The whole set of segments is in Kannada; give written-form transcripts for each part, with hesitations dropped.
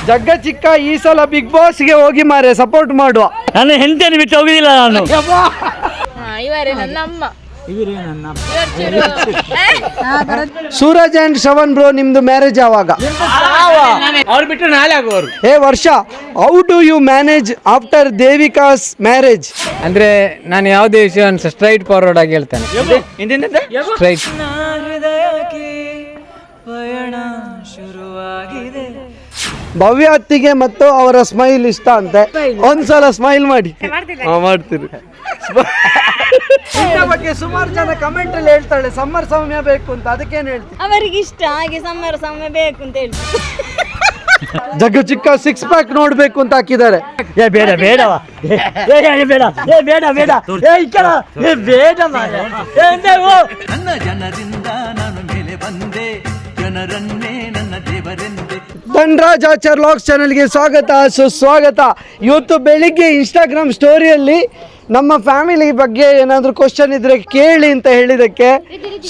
ಜಗ್ಗ ಚಿಕ್ಕ ಈ ಸಲ ಬಿಗ್ ಬಾಸ್ಗೆ ಹೋಗಿ ಮಾರೆ ಸಪೋರ್ಟ್ ಮಾಡುವ. ನನ್ನ ಹೆಂಡತಿಯನ್ನು ಬಿಟ್ಟು ಹೋಗುದಿಲ್ಲ ನಾನು. ಇವರೇ ನನ್ನ ಅಮ್ಮ. ಸೂರಜ್ ಅಂಡ್ ಶ್ರವಣ್ ಬ್ರೋ, ನಿಮ್ದು ಮ್ಯಾರೇಜ್ ಯಾವಾಗ? ಅವ್ರು ಬಿಟ್ಟು ನಾಳೆ ಆಗುವರು. Hey Varsha, how do you manage after Devika's marriage? ಅಂದ್ರೆ ನಾನು ಯಾವುದೇ ವಿಷಯ ಸ್ಟ್ರೈಟ್ ಫಾರ್ವರ್ಡ್ ಆಗಿ ಹೇಳ್ತೇನೆ. ಸ್ಟ್ರೈಟ್. ಭವ್ಯ ಅತ್ತಿಗೆ ಮತ್ತು ಅವರ ಸ್ಮೈಲ್ ಇಷ್ಟ ಅಂತೆ. ಒಂದ್ಸಲ ಸ್ಮೈಲ್ ಮಾಡಿ. ಮಾಡ್ತೀರಿ. ಬಗ್ಗೆ ಸುಮಾರು ಜನ ಕಮೆಂಟ್ ಅಲ್ಲಿ ಹೇಳ್ತಾಳೆ ಸಮ್ಮರ್ ಸೌಮ್ಯ ಬೇಕು ಅಂತ, ಅದಕ್ಕೇನು ಹೇಳ್ತೀವಿ? ಅವರಿಗೆ ಇಷ್ಟ ಹಾಗೆ ಸಮ್ಮರ್ ಸೌಮ್ಯ ಬೇಕು ಅಂತ ಹೇಳ್ತೀವಿ. ಜಗ್ಗ ಚಿಕ್ಕ 6 ಪ್ಯಾಕ್ ನೋಡ್ಬೇಕು ಅಂತ ಹಾಕಿದ್ದಾರೆ. ಬೇಡ ಬೇಡವಾ, ಬೇಡ ಬೇಡ ಬೇಡ ಬೇಡ ಮಾರ್ರೆ. ನನ್ನ ಜನರಿಂದ ನಾನು ಮೇಲೆ ಬಂದೆ, ಜನರನ್ನೇ ನನ್ನ ದೇವರೆಂದೆ. ಧನ್ರಾಜ್ ಆಚಾರ್ ಲಾಗ್ಸ್ ಚಾನಲ್ಗೆ ಸ್ವಾಗತ, ಸುಸ್ವಾಗತ. ಇವತ್ತು ಬೆಳಿಗ್ಗೆ ಇನ್ಸ್ಟಾಗ್ರಾಮ್ ಸ್ಟೋರಿಯಲ್ಲಿ ನಮ್ಮ ಫ್ಯಾಮಿಲಿ ಬಗ್ಗೆ ಏನಾದರೂ ಕ್ವಶನ್ ಇದ್ರೆ ಕೇಳಿ ಅಂತ ಹೇಳಿದಕ್ಕೆ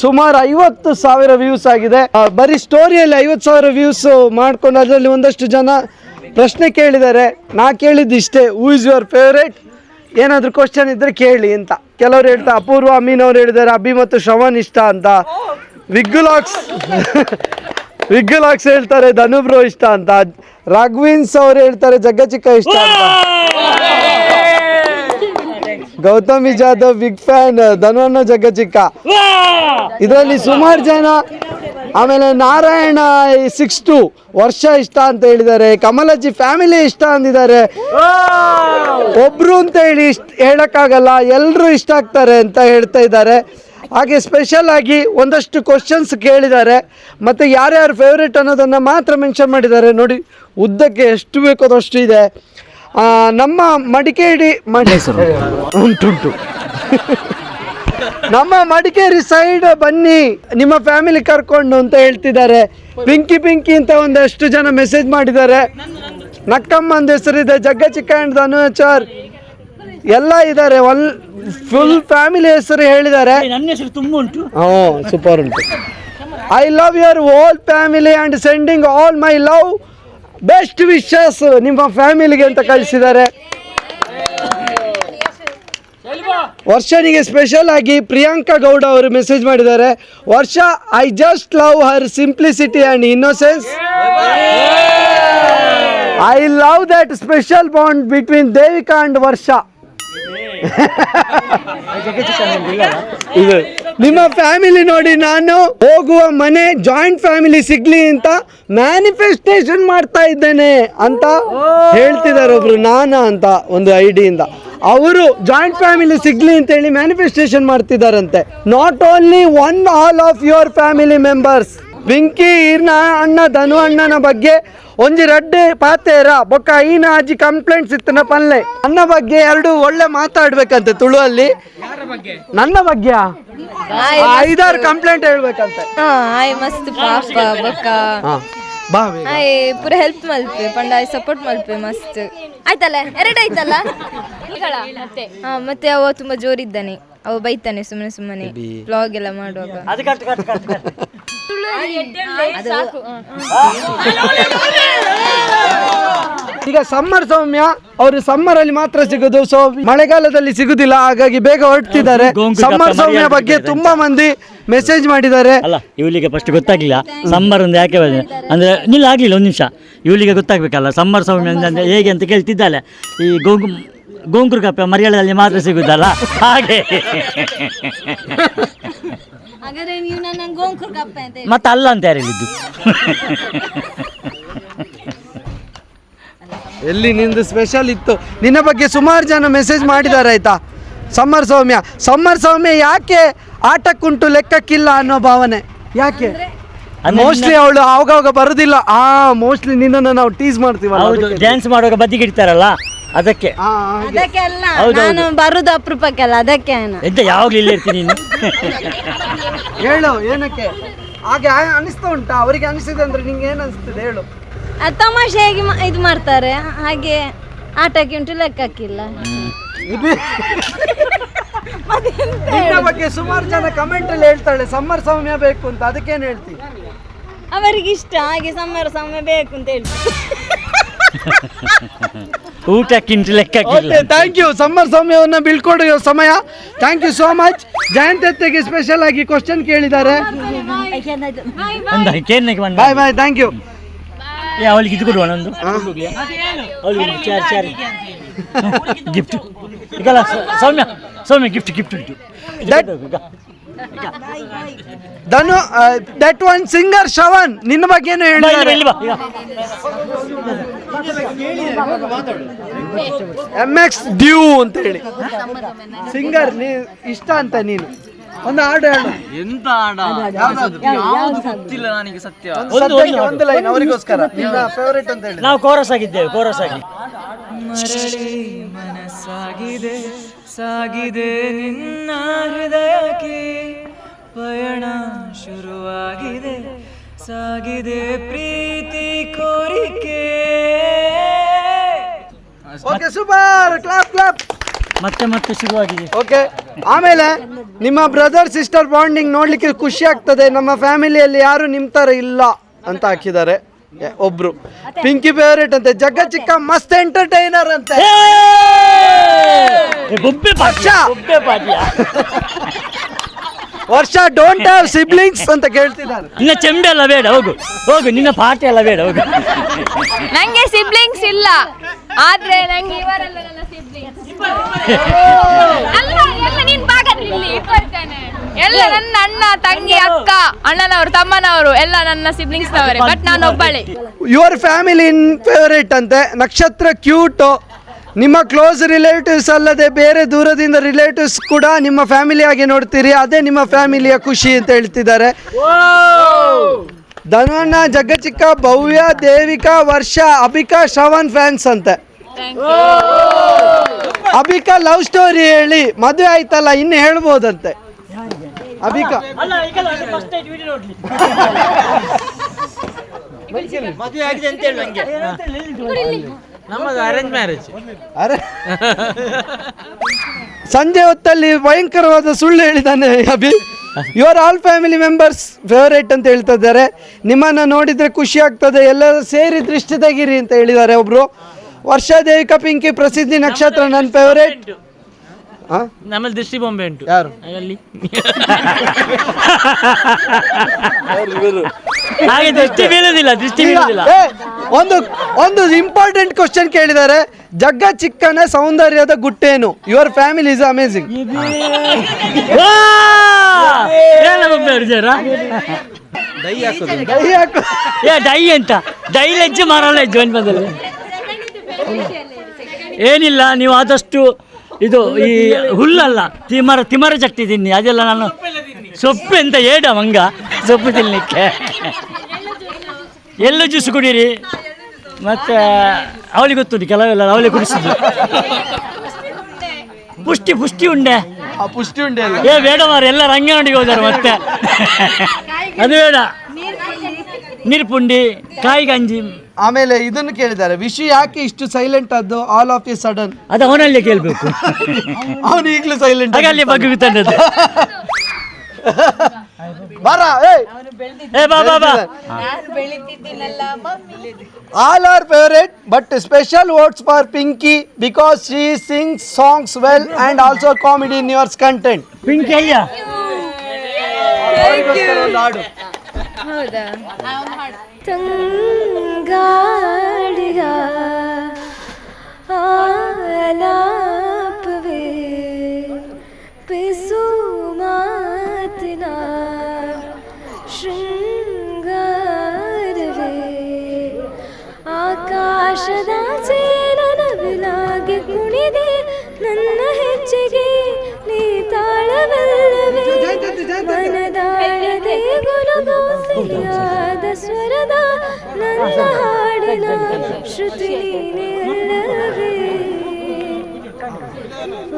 ಸುಮಾರು 50,000 ವ್ಯೂಸ್ ಆಗಿದೆ. ಬರೀ ಸ್ಟೋರಿಯಲ್ಲಿ 50,000 ವ್ಯೂಸ್ ಮಾಡ್ಕೊಂಡು ಅದರಲ್ಲಿ ಒಂದಷ್ಟು ಜನ ಪ್ರಶ್ನೆ ಕೇಳಿದ್ದಾರೆ. ನಾ ಕೇಳಿದ್ದು ಇಷ್ಟೇ, ಹೂ ಇಸ್ ಯುವರ್ ಫೇವ್ರೇಟ್, ಏನಾದರೂ ಕ್ವಶನ್ ಇದ್ರೆ ಕೇಳಿ ಅಂತ. ಕೆಲವರು ಹೇಳ್ತಾರೆ ಅಪೂರ್ವ ಅಮೀನ್ ಅವ್ರು ಹೇಳಿದ್ದಾರೆ ಅಭಿ ಮತ್ತು ಶ್ರವಣ್ ಇಷ್ಟ ಅಂತ. ವಿಗ್ಗುಲಾಕ್ಸ್ ಹೇಳ್ತಾರೆ ಧನು ಬ್ರೋ ಇಷ್ಟ ಅಂತ. ರಾಘವಿನ್ಸ್ ಅವ್ರು ಹೇಳ್ತಾರೆ ಜಗ್ಗ ಚಿಕ್ಕ ಇಷ್ಟ ಅಂತ. ಗೌತಮಿ ಜಾಧವ್ ಬಿಗ್ ಫ್ಯಾನ್, ಧನುವನ್ನ ಜಗ್ಗ ಚಿಕ್ಕ. ಇದರಲ್ಲಿ ಸುಮಾರು ಜನ. ಆಮೇಲೆ ನಾರಾಯಣ 62 ವರ್ಷ ಇಷ್ಟ ಅಂತ ಹೇಳಿದ್ದಾರೆ. ಕಮಲಜ್ಜಿ ಫ್ಯಾಮಿಲಿ ಇಷ್ಟ ಅಂದಿದ್ದಾರೆ. ಒಬ್ರು ಅಂತ ಹೇಳಿ ಹೇಳಕ್ಕಾಗಲ್ಲ, ಎಲ್ಲರೂ ಇಷ್ಟ ಆಗ್ತಾರೆ ಅಂತ ಹೇಳ್ತಾ ಇದ್ದಾರೆ. ಹಾಗೆ ಸ್ಪೆಷಲ್ ಆಗಿ ಒಂದಷ್ಟು ಕ್ವಶನ್ಸ್ ಕೇಳಿದ್ದಾರೆ. ಮತ್ತು ಯಾರ್ಯಾರು ಫೇವ್ರೇಟ್ ಅನ್ನೋದನ್ನು ಮಾತ್ರ ಮೆನ್ಷನ್ ಮಾಡಿದ್ದಾರೆ. ನೋಡಿ ಉದ್ದಕ್ಕೆ ಎಷ್ಟು ಬೇಕೋ ಅಷ್ಟು ಇದೆ. ನಮ್ಮ ಮಡಿಕೇರಿ ಉಂಟುಂಟು ನಮ್ಮ ಮಡಿಕೇರಿ ಸೈಡ್ ಬನ್ನಿ ನಿಮ್ಮ ಫ್ಯಾಮಿಲಿ ಕರ್ಕೊಂಡು ಅಂತ ಹೇಳ್ತಿದ್ದಾರೆ. ಪಿಂಕಿ ಅಂತ ಒಂದಷ್ಟು ಜನ ಮೆಸೇಜ್ ಮಾಡಿದ್ದಾರೆ. ನಕ್ಕಮ್ಮಂದು ಹೆಸರಿದೆ, ಜಗ್ಗ ಚಿಕ್ಕ ಆ್ಯಂಡ್ ಧನುಚಾರ್ ಎಲ್ಲ ಇದ್ದಾರೆ. ಫುಲ್ ಫ್ಯಾಮಿಲಿ ಹೆಸರು ಹೇಳಿದ್ದಾರೆ. ನನ್ನ ಹೆಸರು ತುಂಬ ಉಂಟು. ಸೂಪರ್ ಉಂಟು. I love your whole family and sending all my love best wishes ನಿಮ್ಮ ಫ್ಯಾಮಿಲಿಗೆ ಅಂತ ಕಳಿಸಿದ್ದಾರೆ. ವರ್ಷನಿಗೆ ಸ್ಪೆಷಲ್ ಆಗಿ ಪ್ರಿಯಾಂಕಾ ಗೌಡ ಅವರು ಮೆಸೇಜ್ ಮಾಡಿದ್ದಾರೆ. ವರ್ಷ, I just love Har simplicity and innocence. I love that special bond between Devika and ವರ್ಷ. ನಿಮ್ಮ ಫ್ಯಾಮಿಲಿ ನೋಡಿ, ನಾನು ಹೋಗುವ ಮನೆ ಜಾಯಿಂಟ್ ಫ್ಯಾಮಿಲಿ ಸಿಗ್ಲಿ ಅಂತ ಮ್ಯಾನಿಫೆಸ್ಟೇಷನ್ ಮಾಡ್ತಾ ಇದ್ದೇನೆ ಅಂತ ಹೇಳ್ತಿದ್ದಾರೆ ಒಬ್ರು. ನಾನಾ ಅಂತ ಒಂದು ಐಡಿಯಿಂದ ಅವರು ಜಾಯಿಂಟ್ ಫ್ಯಾಮಿಲಿ ಸಿಗ್ಲಿ ಅಂತ ಹೇಳಿ ಮ್ಯಾನಿಫೆಸ್ಟೇಷನ್ ಮಾಡ್ತಿದ್ದಾರಂತೆ. Not only one, all of your family members. Pinky ಈರ್ನ ಅಣ್ಣ ಧನು ಅಣ್ಣನ ಬಗ್ಗೆ ಒಂಜಿ ರಡ್ಡೆ ಪಾತೇರ ಬೊಕ್ಕ ಈನ ಅಜ್ಜಿ ಕಂಪ್ಲೇಂಟ್ಸ್ ಇತ್ತನ ಪಲ್ಲೆ ನನ್ನ ಬಗ್ಗೆ 2 ಒಳ್ಳೆ ಮಾತಾಡ್ಬೇಕಂತೆ ತುಳುವಲ್ಲಿ. ನನ್ನ ಬಗ್ಗೆ 5-6 ಕಂಪ್ಲೇಂಟ್ ಹೇಳ್ಬೇಕಂತೆ. ಮಸ್ತ್ ಪಾಪ ಬೊಕ್ಕ ಪೂರ ಹೆಲ್ಪ್ ಮಲ್ಪೆ ಪಂಡ ಸಪೋರ್ಟ್ ಮಲ್ಪೆ ಮಸ್ತ್ ಆಯ್ತಲ್ಲ. 2 ಆಯ್ತಲ್ಲ. ಮತ್ತೆ ಅವ ತುಂಬಾ ಜೋರಿದ್ದಾನೆ, ಅವ ಬೈತಾನೆ ಸುಮ್ಮನೆ ಬ್ಲಾಗ್ ಎಲ್ಲ ಮಾಡುವಾಗ. ಈಗ ಸಮ್ಮರ್ ಸೌಮ್ಯ ಅವರು ಸಮ್ಮರ್ ಅಲ್ಲಿ ಮಾತ್ರ ಸಿಗುದು, ಸೊ ಮಳೆಗಾಲದಲ್ಲಿ ಸಿಗುದಿಲ್ಲ, ಹಾಗಾಗಿ ಬೇಗ ಹೊರಡ್ತಿದ್ದಾರೆ. ಸಮ್ಮರ್ ಸೌಮ್ಯ ಬಗ್ಗೆ ತುಂಬಾ ಮಂದಿ ಮೆಸೇಜ್ ಮಾಡಿದ್ದಾರೆ. ಅಲ್ಲ, ಇವಳಿಗೆ ಫಸ್ಟ್ ಗೊತ್ತಾಗ್ಲಿಲ್ಲ ಸಮ್ಮರ್ ಒಂದು ಯಾಕೆ ಅಂದ್ರೆ ನಿಲ್ಲ ಆಗ್ಲಿಲ್ಲ. ಒಂದು ನಿಮಿಷ, ಇವಳಿಗೆ ಗೊತ್ತಾಗ್ಬೇಕಲ್ಲ ಸಮ್ಮರ್ ಸೌಮ್ಯ ಅಂದ್ರೆ ಹೇಗೆ ಅಂತ ಕೇಳ್ತಿದ್ದಾಳೆ. ಈ ಗೋಂಕುರು ಕಪ್ಪೆ ಮರಿಯಾಳದಲ್ಲಿ ಮಾತ್ರ ಸಿಗುದಲ್ಲ, ಹಾಗೆ. ಮತ್ತೆ ಅಲ್ಲ ಅಂತ ಯಾರು ಹೇಳಿದ್ದು? ಎಲ್ಲಿ ನಿಂದು ಸ್ಪೆಷಲ್ ಇತ್ತು? ನಿನ್ನ ಬಗ್ಗೆ ಸುಮಾರು ಜನ ಮೆಸೇಜ್ ಮಾಡಿದ್ದಾರೆ ಆಯ್ತಾ. ಸಮ್ಮರ್ ಸೌಮ್ಯ ಯಾಕೆ ಆಟಕ್ಕುಂಟು ಲೆಕ್ಕಕ್ಕಿಲ್ಲ ಅನ್ನೋ ಭಾವನೆ ಯಾಕೆ? ಮೋಸ್ಟ್ಲಿ ಅವಳು ಆವಾಗ ಬರುದಿಲ್ಲ. ಮೋಸ್ಟ್ಲಿ ನಿನ್ನನ್ನು ನಾವು ಟೀಸ್ ಮಾಡ್ತೀವಲ್ಲ, ಡ್ಯಾನ್ಸ್ ಮಾಡುವಾಗ ಬದಿಗಿಡ್ತಾರಲ್ಲ, ಅದಕ್ಕೆ. ನಾನು ಬರುದು ಅಪರೂಪಕ್ಕೆಲ್ಲ, ಅದಕ್ಕೆ. ಎಂತ ಯಾವಾಗ್ಲೂ ಇಲ್ಲ ಇರ್ತೀನಿ ನೀನು. ಹೇಳು ಏನಕ್ಕೆ ಹಾಗೆ ಅನಿಸ್ತಾ ಉಂಟಾ? ಅವರಿಗೆ ಅನಿಸಿದೆ ಅಂದ್ರೆ ನಿಂಗೆ ಏನ್ ಅನಿಸ್ತದೆ ಹೇಳು? ತಮಾಷೆಯಾಗಿ ಇದು ಮಾಡ್ತಾರೆ, ಹಾಗೆ ಆಟಕ್ಕೆ ಉಂಟು ಲೆಕ್ಕಕ್ಕಿಲ್ಲ. ನಿನ್ನ ಬಗ್ಗೆ ಸುಮಾರು ಜನ ಕಮೆಂಟ್ ಅಲ್ಲಿ ಹೇಳ್ತಾಳೆ ಸಮ್ಮರ್ ಸೌಮ್ಯ ಬೇಕು ಅಂತ, ಅದಕ್ಕೇನು ಹೇಳ್ತೀವಿ? ಅವರಿಗೆ ಇಷ್ಟ ಹಾಗೆ ಸಮ್ಮರ್ ಸೌಮ್ಯ ಬೇಕು ಅಂತ ಹೇಳ್ತೀವಿ. ಊಟಕ್ಕಿಂತ ಲೆಕ್ಕಕ್ಕಿಲ್ಲ. Okay, thank you. ಸಮ್ಮರ್ ಸೌಮ್ಯವನ್ನು ಬೀಳ್ಕೊಡೋ ಸಮಯ. Thank you so much. ಜಯಂತತ್ತೆಗೆ ಸ್ಪೆಷಲ್ ಆಗಿ ಕ್ವಶನ್ ಕೇಳಿದ್ದಾರೆ. Bye bye, thank you. ಅವಳಿಗೆ ಇದು ಕೊಡುವ ಒಂದು ಗಿಫ್ಟ್ ಈಗಲ್ಲ ಸೌಮ್ಯ ಸೌಮ್ಯ ಗಿಫ್ಟ್ ಉಂಟು. ಧನು, ದಟ್ ಒನ್ ಸಿಂಗರ್ ಶ್ರವಣ್, ನಿನ್ನ ಬಗ್ಗೆ ಏನು ಹೇಳಿದ್ದಾರೆ? MX ಡ್ಯೂ ಅಂತ ಹೇಳಿ ಸಿಂಗರ್ ಇಷ್ಟ ಅಂತ. ನೀನು ಒಂದು ಹಾಡು ಹೇಳು. ಎಂತ ಗೊತ್ತಿಲ್ಲ ನನಗೆ ಸತ್ಯ. ಒಂದು ಲೈನ್ ಅವರಿಗೋಸ್ಕರ, ನಿನ್ನ ಫೇವರೇಟ್ ಅಂತ ಹೇಳಿ. ನಾವು ಕೋರಸ್ ಆಗಿದ್ದೇವೆ, ಕೋರಸ್ ಆಗಿ. ಮರಳಿ ಮನಸ್ಸಾಗಿದೆ ಸಾಗಿದೆ ನಿನ್ನ ಹೃದಯಕ್ಕೆ, ಪಯಣ ಶುರುವಾಗಿದೆ ಸಾಗಿದೆ ಪ್ರೀತಿ ಕೋರಿಕೆ. Okay, super, clap clap. ಮತ್ತೆ ಶುರುವಾಗಿದೆ. ಓಕೆ, ಆಮೇಲೆ ನಿಮ್ಮ ಬ್ರದರ್ ಸಿಸ್ಟರ್ ಬಾಂಡಿಂಗ್ ನೋಡ್ಲಿಕ್ಕೆ ಖುಷಿ ಆಗ್ತದೆ. ನಮ್ಮ ಫ್ಯಾಮಿಲಿಯಲ್ಲಿ ಯಾರು ನಿಮ್ಮ ಥರ ಇಲ್ಲ ಅಂತ ಹಾಕಿದ್ದಾರೆ ಒಬ್ರು. ಪಿಂಕಿ ಫೇವರೇಟ್ ಅಂತೆ. ಜಗ್ಗ ಚಿಕ್ಕ ಮಸ್ತ್ ಎಂಟರ್ಟೈನರ್ ಅಂತೆ. ವರ್ಷ ಡೋಂಟ್ ಹ್ಯಾವ್ ಸಿಬ್ಲಿಂಗ್ಸ್ ಅಂತ ಕೇಳ್ತಿದ್ದಾರೆ. ನಿನ್ನ ಚೆಂಡೆ ಎಲ್ಲ ಬೇಡ, ಹೋಗು ಹೋಗು, ನಿನ್ನ ಪಾಠ ಎಲ್ಲ ಬೇಡ, ಹೋಗು. ನಂಗೆ ಸಿಬ್ಲಿಂಗ್ಸ್ ಇಲ್ಲ, ಆದ್ರೆ ನಂಗೆ ಇವರೆಲ್ಲ ನನ್ನ ಸಿಬ್ಲಿಂಗ್ಸ್. ಅಲ್ಲ, ಎಲ್ಲ ನೀನ್ ಭಾಗದಲ್ಲಿ ಇಲ್ಲಿ ಇಟ್ಕೊಳ್ತೇನೆ. ಎಲ್ಲ ನನ್ನ ಅಣ್ಣ, ತಂಗಿ, ಅಕ್ಕ, ಅಣ್ಣನವರು, ತಮ್ಮನವರು ಎಲ್ಲ ನನ್ನ ಸಿಬ್ಲಿಂಗ್ಸ್ ನವರೇ. ಬಟ್ ನಾನು ಒಬ್ಬಳೆ. ಯುವರ್ ಫ್ಯಾಮಿಲಿ ಇನ್ ಫೇವರೇಟ್ ಅಂತೆ. ನಕ್ಷತ್ರ ಕ್ಯೂಟ್. ನಿಮ್ಮ ಕ್ಲೋಸ್ ರಿಲೇಟಿವ್ಸ್ ಅಲ್ಲದೆ ಬೇರೆ ದೂರದಿಂದ ರಿಲೇಟಿವ್ಸ್ ಕೂಡ ನಿಮ್ಮ ಫ್ಯಾಮಿಲಿ ಆಗಿ ನೋಡ್ತೀರಿ, ಅದೇ ನಿಮ್ಮ ಫ್ಯಾಮಿಲಿಯ ಖುಷಿ ಅಂತ ಹೇಳ್ತಿದ್ದಾರೆ. ಧನುವಣ್ಣ, ಜಗ್ಗಚಿಕ್ಕ, ಭವ್ಯ, ದೇವಿಕಾ, ವರ್ಷ, ಅಬಿಕಾ, ಶ್ರವಣ್ ಫ್ಯಾನ್ಸ್ ಅಂತೆ. ಅಬಿಕಾ ಲವ್ ಸ್ಟೋರಿ ಹೇಳಿ, ಮದುವೆ ಆಯ್ತಲ್ಲ, ಇನ್ನು ಹೇಳ್ಬೋದಂತೆ. ಅಬಿಕಾ ಮದುವೆ ಆಗಿದೆ ಅಂತ ಹೇಳಿ ನಂಗೆ. ನಮ್ಮದು ಅರೇಂಜ್ ಮ್ಯಾರೇಜ್. ಅರೆ, ಸಂಜೆ ಹೊತ್ತಲ್ಲಿ ಭಯಂಕರವಾದ ಸುಳ್ಳು ಹೇಳಿದ್ದಾನೆ Abhi. Your all family members favourite ಅಂತ ಹೇಳ್ತಾ ಇದ್ದಾರೆ. ನಿಮ್ಮನ್ನು ನೋಡಿದರೆ ಖುಷಿ ಆಗ್ತದೆ, ಎಲ್ಲರೂ ಸೇರಿ ದೃಷ್ಟಿ ತೆಗೀರಿ ಅಂತ ಹೇಳಿದ್ದಾರೆ ಒಬ್ರು. ವರ್ಷ, ದೇವಿಕಾ, ಪಿಂಕಿ, ಪ್ರಸಿದ್ಧಿ, ನಕ್ಷತ್ರ ನನ್ನ ಫೇವರೇಟ್. ನಮ್ಮಲ್ಲಿ ದೃಷ್ಟಿ ಬೊಂಬೆ ಉಂಟು. ಯಾರು? ಅಲ್ಲಿ ಹಾಗೆ ದೃಷ್ಟಿ ಬೀಳುದಿಲ್ಲ, ದೃಷ್ಟಿ ಬೀಳುದಿಲ್ಲ. ಒಂದು ಇಂಪಾರ್ಟೆಂಟ್ ಕ್ವಶನ್ ಕೇಳಿದ್ದಾರೆ. ಜಗ್ಗ ಚಿಕ್ಕನ ಸೌಂದರ್ಯದ ಗುಟ್ಟೇನು? Your family is amazing. ಡೈ ಅಂತ ಡೈ ಲೆಜ್ಜೆ ಮಾರಲ್ಲ ಹೆಜ್ಜೆ ಬಂದಲ್ಲಿ ಏನಿಲ್ಲ. ನೀವು ಆದಷ್ಟು ಇದು ಈ ಹುಲ್ಲಲ್ಲ, ತಿಮರ ಚಟ್ನಿ ತಿನ್ನಿ. ಅದೆಲ್ಲ ನಾನು ಸೊಪ್ಪು ಎಂತ ಏಡ ಮಂಗ ಸೊಪ್ಪು ತಿನ್ನಲಿಕ್ಕೆ. ಎಲ್ಲ ಜ್ಯೂಸ್ ಕುಡೀರಿ. ಮತ್ತು ಅವಳಿಗೆ ಗೊತ್ತುಂಟು ಕೆಲವೆಲ್ಲ ಅವಳಿಗೆ ಕುಡಿಸಿದ್ರು. ಪುಷ್ಟಿ ಉಂಡೆ ಏ ಬೇಡ ಮಾರ, ಎಲ್ಲ ರಂಗನಡಿಗೆ ಹೋದಾರೆ. ಮತ್ತೆ ಅದು ಬೇಡ. ನೀರ್ಪುಂಡಿ, ಕಾಯಿ ಗಂಜಿ. ಆಮೇಲೆ ಇದನ್ನು ಕೇಳಿದ್ದಾರೆ, ವಿಷು ಯಾಕೆ ಇಷ್ಟು ಸೈಲೆಂಟ್ ಆದ್ದು ಆಲ್ ಆಫ್ ಎ ಸಡನ್? ಅದು ಅವನಲ್ಲೇ ಕೇಳಬೇಕು. ಅವನು ಈಗಲೂ ಸೈಲೆಂಟ್ ಹಾಗೆ ಅಲ್ಲಿ ಬಗ್ಗೆ ತಂದದ್ದು. All our favourite but special words for Pinky because she sings songs well and also comedy in yours content. Pinky ಅಯ್ಯ ಹೌದಾ? ತಂಗಾಡಿಗ ಆಲಾಪವೇ ಪಿಸು ಮಾತಿನ ಶೃಂಗಾರವೇ ಆಕಾಶದಾಚೆ ನನವಿಲಾಗಿ ಕುಣಿದೆ ನನ್ನ ಹೆಜ್ಜೆಗೆ ನೀ ತಾಳವಲ್ಲವೇ ಮನದಾಳದೆ ಗುಣಗೋಸಿಯಾದ ಸ್ವರದ ನನ್ನ ಹಾಡಿನ ಶ್ರುತಿ ನೀನೇ ಅಲ್ಲವೇ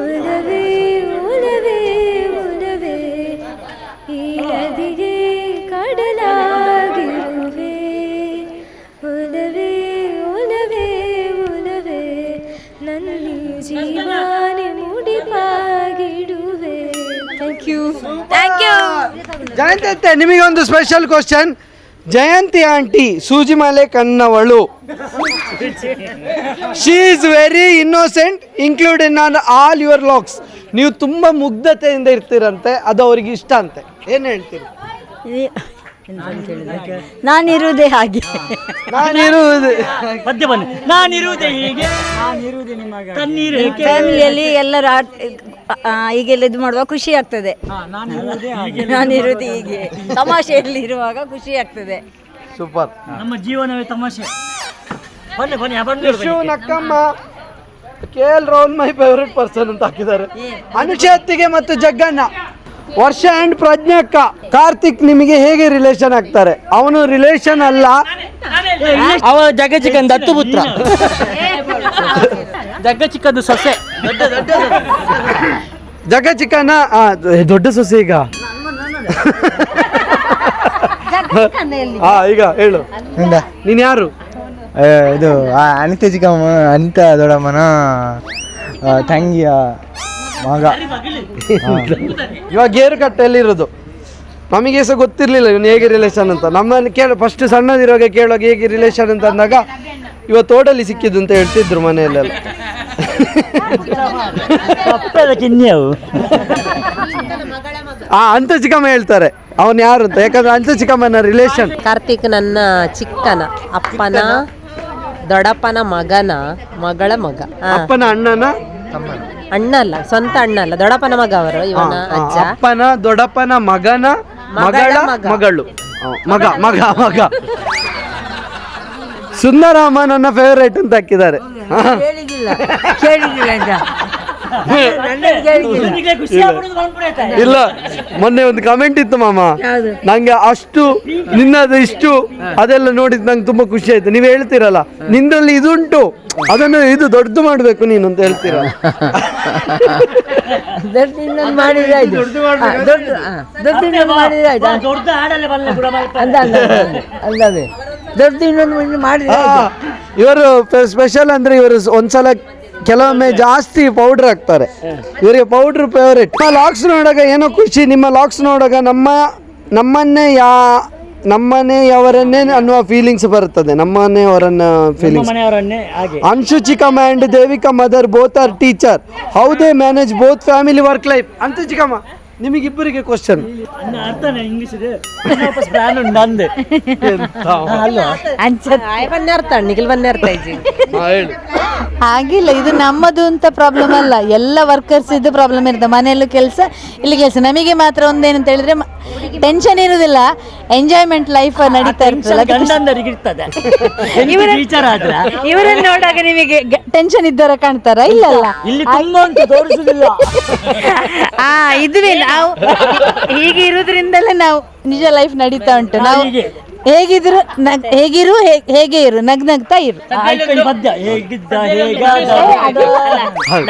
ಒಲವೇ ಒಲವೇ ಒಲವೇ ಈ ನದಿಗೆ ಕಡಲಾಗಿರುವೆ ಒಲವೇ ಒಲವೇ ಒಲವೇ ನನ್ನ ಜೀವಾನೆ ಮುಡಿಪಾಗಿಡುವೆ. Thank you. ಜಯಂತತ್ತೆ, ನಿಮಗೆ ಒಂದು ಸ್ಪೆಷಲ್ ಕ್ವಶನ್. ಜಯಂತಿ ಆಂಟಿ ಸೂಜಿಮಲೆ ಕನ್ನವಳು. She is very innocent including on all your locks. ನೀವು ತುಂಬ ಮುಗ್ಧತೆಯಿಂದ ಇರ್ತೀರಂತೆ, ಅದು ಅವ್ರಿಗೆ ಇಷ್ಟ ಅಂತೆ. ಏನು ಹೇಳ್ತೀರಿ? ನಾನಿರುವುದೇ ಹಾಗೆ. ನಾನಿರುವುದು ಪದ್ಯ ಬನ್ನಿ. ನಾನಿರುವುದೇ ಹೀಗೆ, ನಾನಿರುವುದೇ ನಿಮ್ಮ ಕಣ್ಣೀರು ಫ್ಯಾಮಿಲಿಯಲ್ಲಿ ಎಲ್ಲರೂ ಹೀಗೆಲ್ಲ ಇದು ಮಾಡುವಾಗ ಖುಷಿ ಆಗ್ತದೆ. ನಾನಿರುವುದು ಹೀಗೆ ತಮಾಷೆಯಲ್ಲಿ ಇರುವಾಗ ಖುಷಿ ಆಗ್ತದೆ. ಸೂಪರ್. ನಮ್ಮ ಜೀವನವೇ ತಮಾಷೆ. ಬನ್ನಿ ಬನ್ನಿ ಯಶು ನಕ್ಕಮ್ಮ, KL Rahul my favourite person ಅಂತ ಹಾಕಿದ್ದಾರೆ. ಅನುಷತ್ತಿಗೆ ಮತ್ತು ಜಗ್ಗಣ್ಣ. ವರ್ಷ ಅಂಡ್ ಪ್ರಜ್ಞಕ್ಕ. ಕಾರ್ತಿಕ್ ನಿಮಗೆ ಹೇಗೆ ರಿಲೇಷನ್ ಆಗ್ತಾರೆ? ಅವನು ರಿಲೇಷನ್ ಅಲ್ಲ, ಅವ ಜಗಚಿಕನ್ ದತ್ತು ಪುತ್ರ. ಜಗಚಿಕ್ಕದು ಸೊಸೆ. ಜಗ ಚಿಕ್ಕನ ದೊಡ್ಡ ಸೊಸೆ. ಈಗ ಈಗ ಹೇಳು, ನೀನ್ ಯಾರು? ಇದು ಅನಿತ ಚಿಕ್ಕಮ್ಮ, ಅನಿತ ದೊಡ್ಡಮ್ಮನ ತಂಗಿಯ ಮಗ. ಇವಾಗ ಗೇರುಕಟ್ಟೆಯಲ್ಲಿ ಇರೋದು. ನಮಗೆ ಸಹ ಗೊತ್ತಿರಲಿಲ್ಲ ಇವನು ಹೇಗೆ ರಿಲೇಷನ್ ಅಂತ. ನಮ್ಮನ್ನು ಫಸ್ಟ್ ಸಣ್ಣದಿರುವಾಗ ಕೇಳುವಾಗ ಹೇಗೆ ರಿಲೇಷನ್ ಅಂತ ಅಂದಾಗ ಇವತ್ತು ತೋಟಲ್ಲಿ ಸಿಕ್ಕಿದ್ದು ಅಂತ ಹೇಳ್ತಿದ್ರು ಮನೆಯಲ್ಲೆಲ್ಲ. ಅಂತ ಚಿಕ್ಕಮ್ಮ ಹೇಳ್ತಾರೆ ಅವನು ಯಾರು ಅಂತ, ಯಾಕಂದ್ರೆ ಅಂತ ಚಿಕ್ಕಮ್ಮನ ರಿಲೇಷನ್. ಕಾರ್ತಿಕ್ ನನ್ನ ಚಿಕ್ಕನ ಅಪ್ಪನ ದೊಡ್ಡಪ್ಪನ ಮಗನ ಮಗಳ ಮಗ. ಅಪ್ಪನ ಅಣ್ಣನ ಅಣ್ಣ ಅಲ್ಲ, ಸ್ವಂತ ಅಣ್ಣ ಅಲ್ಲ, ದೊಡ್ಡಪ್ಪನ ಮಗ ಅವರು. ಇವನ ಅಜ್ಜ ಅಪ್ಪನ ದೊಡ್ಡಪ್ಪನ ಮಗನ ಮಗಳ ಮಗಳು. ಮಗ ಮಗ ಮಗ. ಸುಂದರಾಮ ನನ್ನ ಫೇವರೇಟ್ ಅಂತ ಹಾಕಿದ್ದಾರೆ. ಇಲ್ಲ, ಮೊನ್ನೆ ಒಂದು ಕಮೆಂಟ್ ಇತ್ತು ಮಾಮ, ನಂಗೆ ಅಷ್ಟು ನಿನ್ನದು ಇಷ್ಟು ಅದೆಲ್ಲ ನೋಡಿದ್ ನಂಗೆ ತುಂಬಾ ಖುಷಿ ಆಯ್ತು. ನೀವು ಹೇಳ್ತೀರಲ್ಲ ನಿಂದ್ರಲ್ಲಿ ಇದುಂಟು, ಅದನ್ನು ಇದು ದೊಡ್ಡದು ಮಾಡ್ಬೇಕು ನೀನು ಅಂತ ಹೇಳ್ತೀರ. ಇವರು ಸ್ಪೆಷಲ್ ಅಂದ್ರೆ ಇವರು ಒಂದ್ಸಲ ಕೆಲವೊಮ್ಮೆ ಜಾಸ್ತಿ ಪೌಡರ್ ಹಾಕ್ತಾರೆ. ಇವರಿಗೆ ಪೌಡರ್ ಫೇವರೇಟ್. ನಿಮ್ಮ ಲಾಕ್ಸ್ ನೋಡಾಗ ಏನೋ ಖುಷಿ. ನಿಮ್ಮ ಲಾಕ್ಸ್ ನೋಡಾಗ ನಮ್ಮನೆಯವರನ್ನೇ ಅನ್ನುವ ಫೀಲಿಂಗ್ಸ್ ಬರುತ್ತದೆ. ನಮ್ಮನೆಯವರನ್ನ ಫೀಲಿಂಗ್ಸ್. ಅನ್ಶು ಚಿಕ್ಕಮ್ಮ and Devika mother both are teacher. How they manage both family work life ಅಂತ ಚಿಕ್ಕಮ್ಮ ನಿಮಗಿಬ್ಬರಿಗೆ ಕ್ವಶನ್. ಇಂಗ್ಲಿಷ್ ಇದೆ. ಹಾಗಿಲ್ಲ, ಇದು ನಮ್ಮದು ಅಂತ ಪ್ರಾಬ್ಲಮ್ ಅಲ್ಲ, ಎಲ್ಲ ವರ್ಕರ್ಸ್ ಇದು ಪ್ರಾಬ್ಲಮ್ ಇರುತ್ತೆ. ಮನೆಯಲ್ಲೂ ಕೆಲಸ, ಇಲ್ಲಿ ಕೆಲಸ. ನಮಗೆ ಮಾತ್ರ ಒಂದೇನು ಅಂತ ಹೇಳಿದ್ರೆ ಟೆನ್ಷನ್ ಇರುವುದಿಲ್ಲ, ಎಂಜಾಯ್ಮೆಂಟ್ ಲೈಫ್ ನಡೀತಾ ಇರ್ತದೆ. ಇವರನ್ನು ನೋಡುವಾಗ ನಿಮಗೆ ಟೆನ್ಷನ್ ಇದ್ದವರ ಕಾಣ್ತಾರ? ಇಲ್ಲಲ್ಲ, ಇದುವೇ ನಾವು ಹೀಗೆ ಇರುವುದರಿಂದಲೇ ನಾವು ನಿಜ ಲೈಫ್ ನಡೀತಾ ಉಂಟು. ನಾವು ಹೇಗೆ ಇರು, ನಗ್ನಗ್ತಾ ಇರು.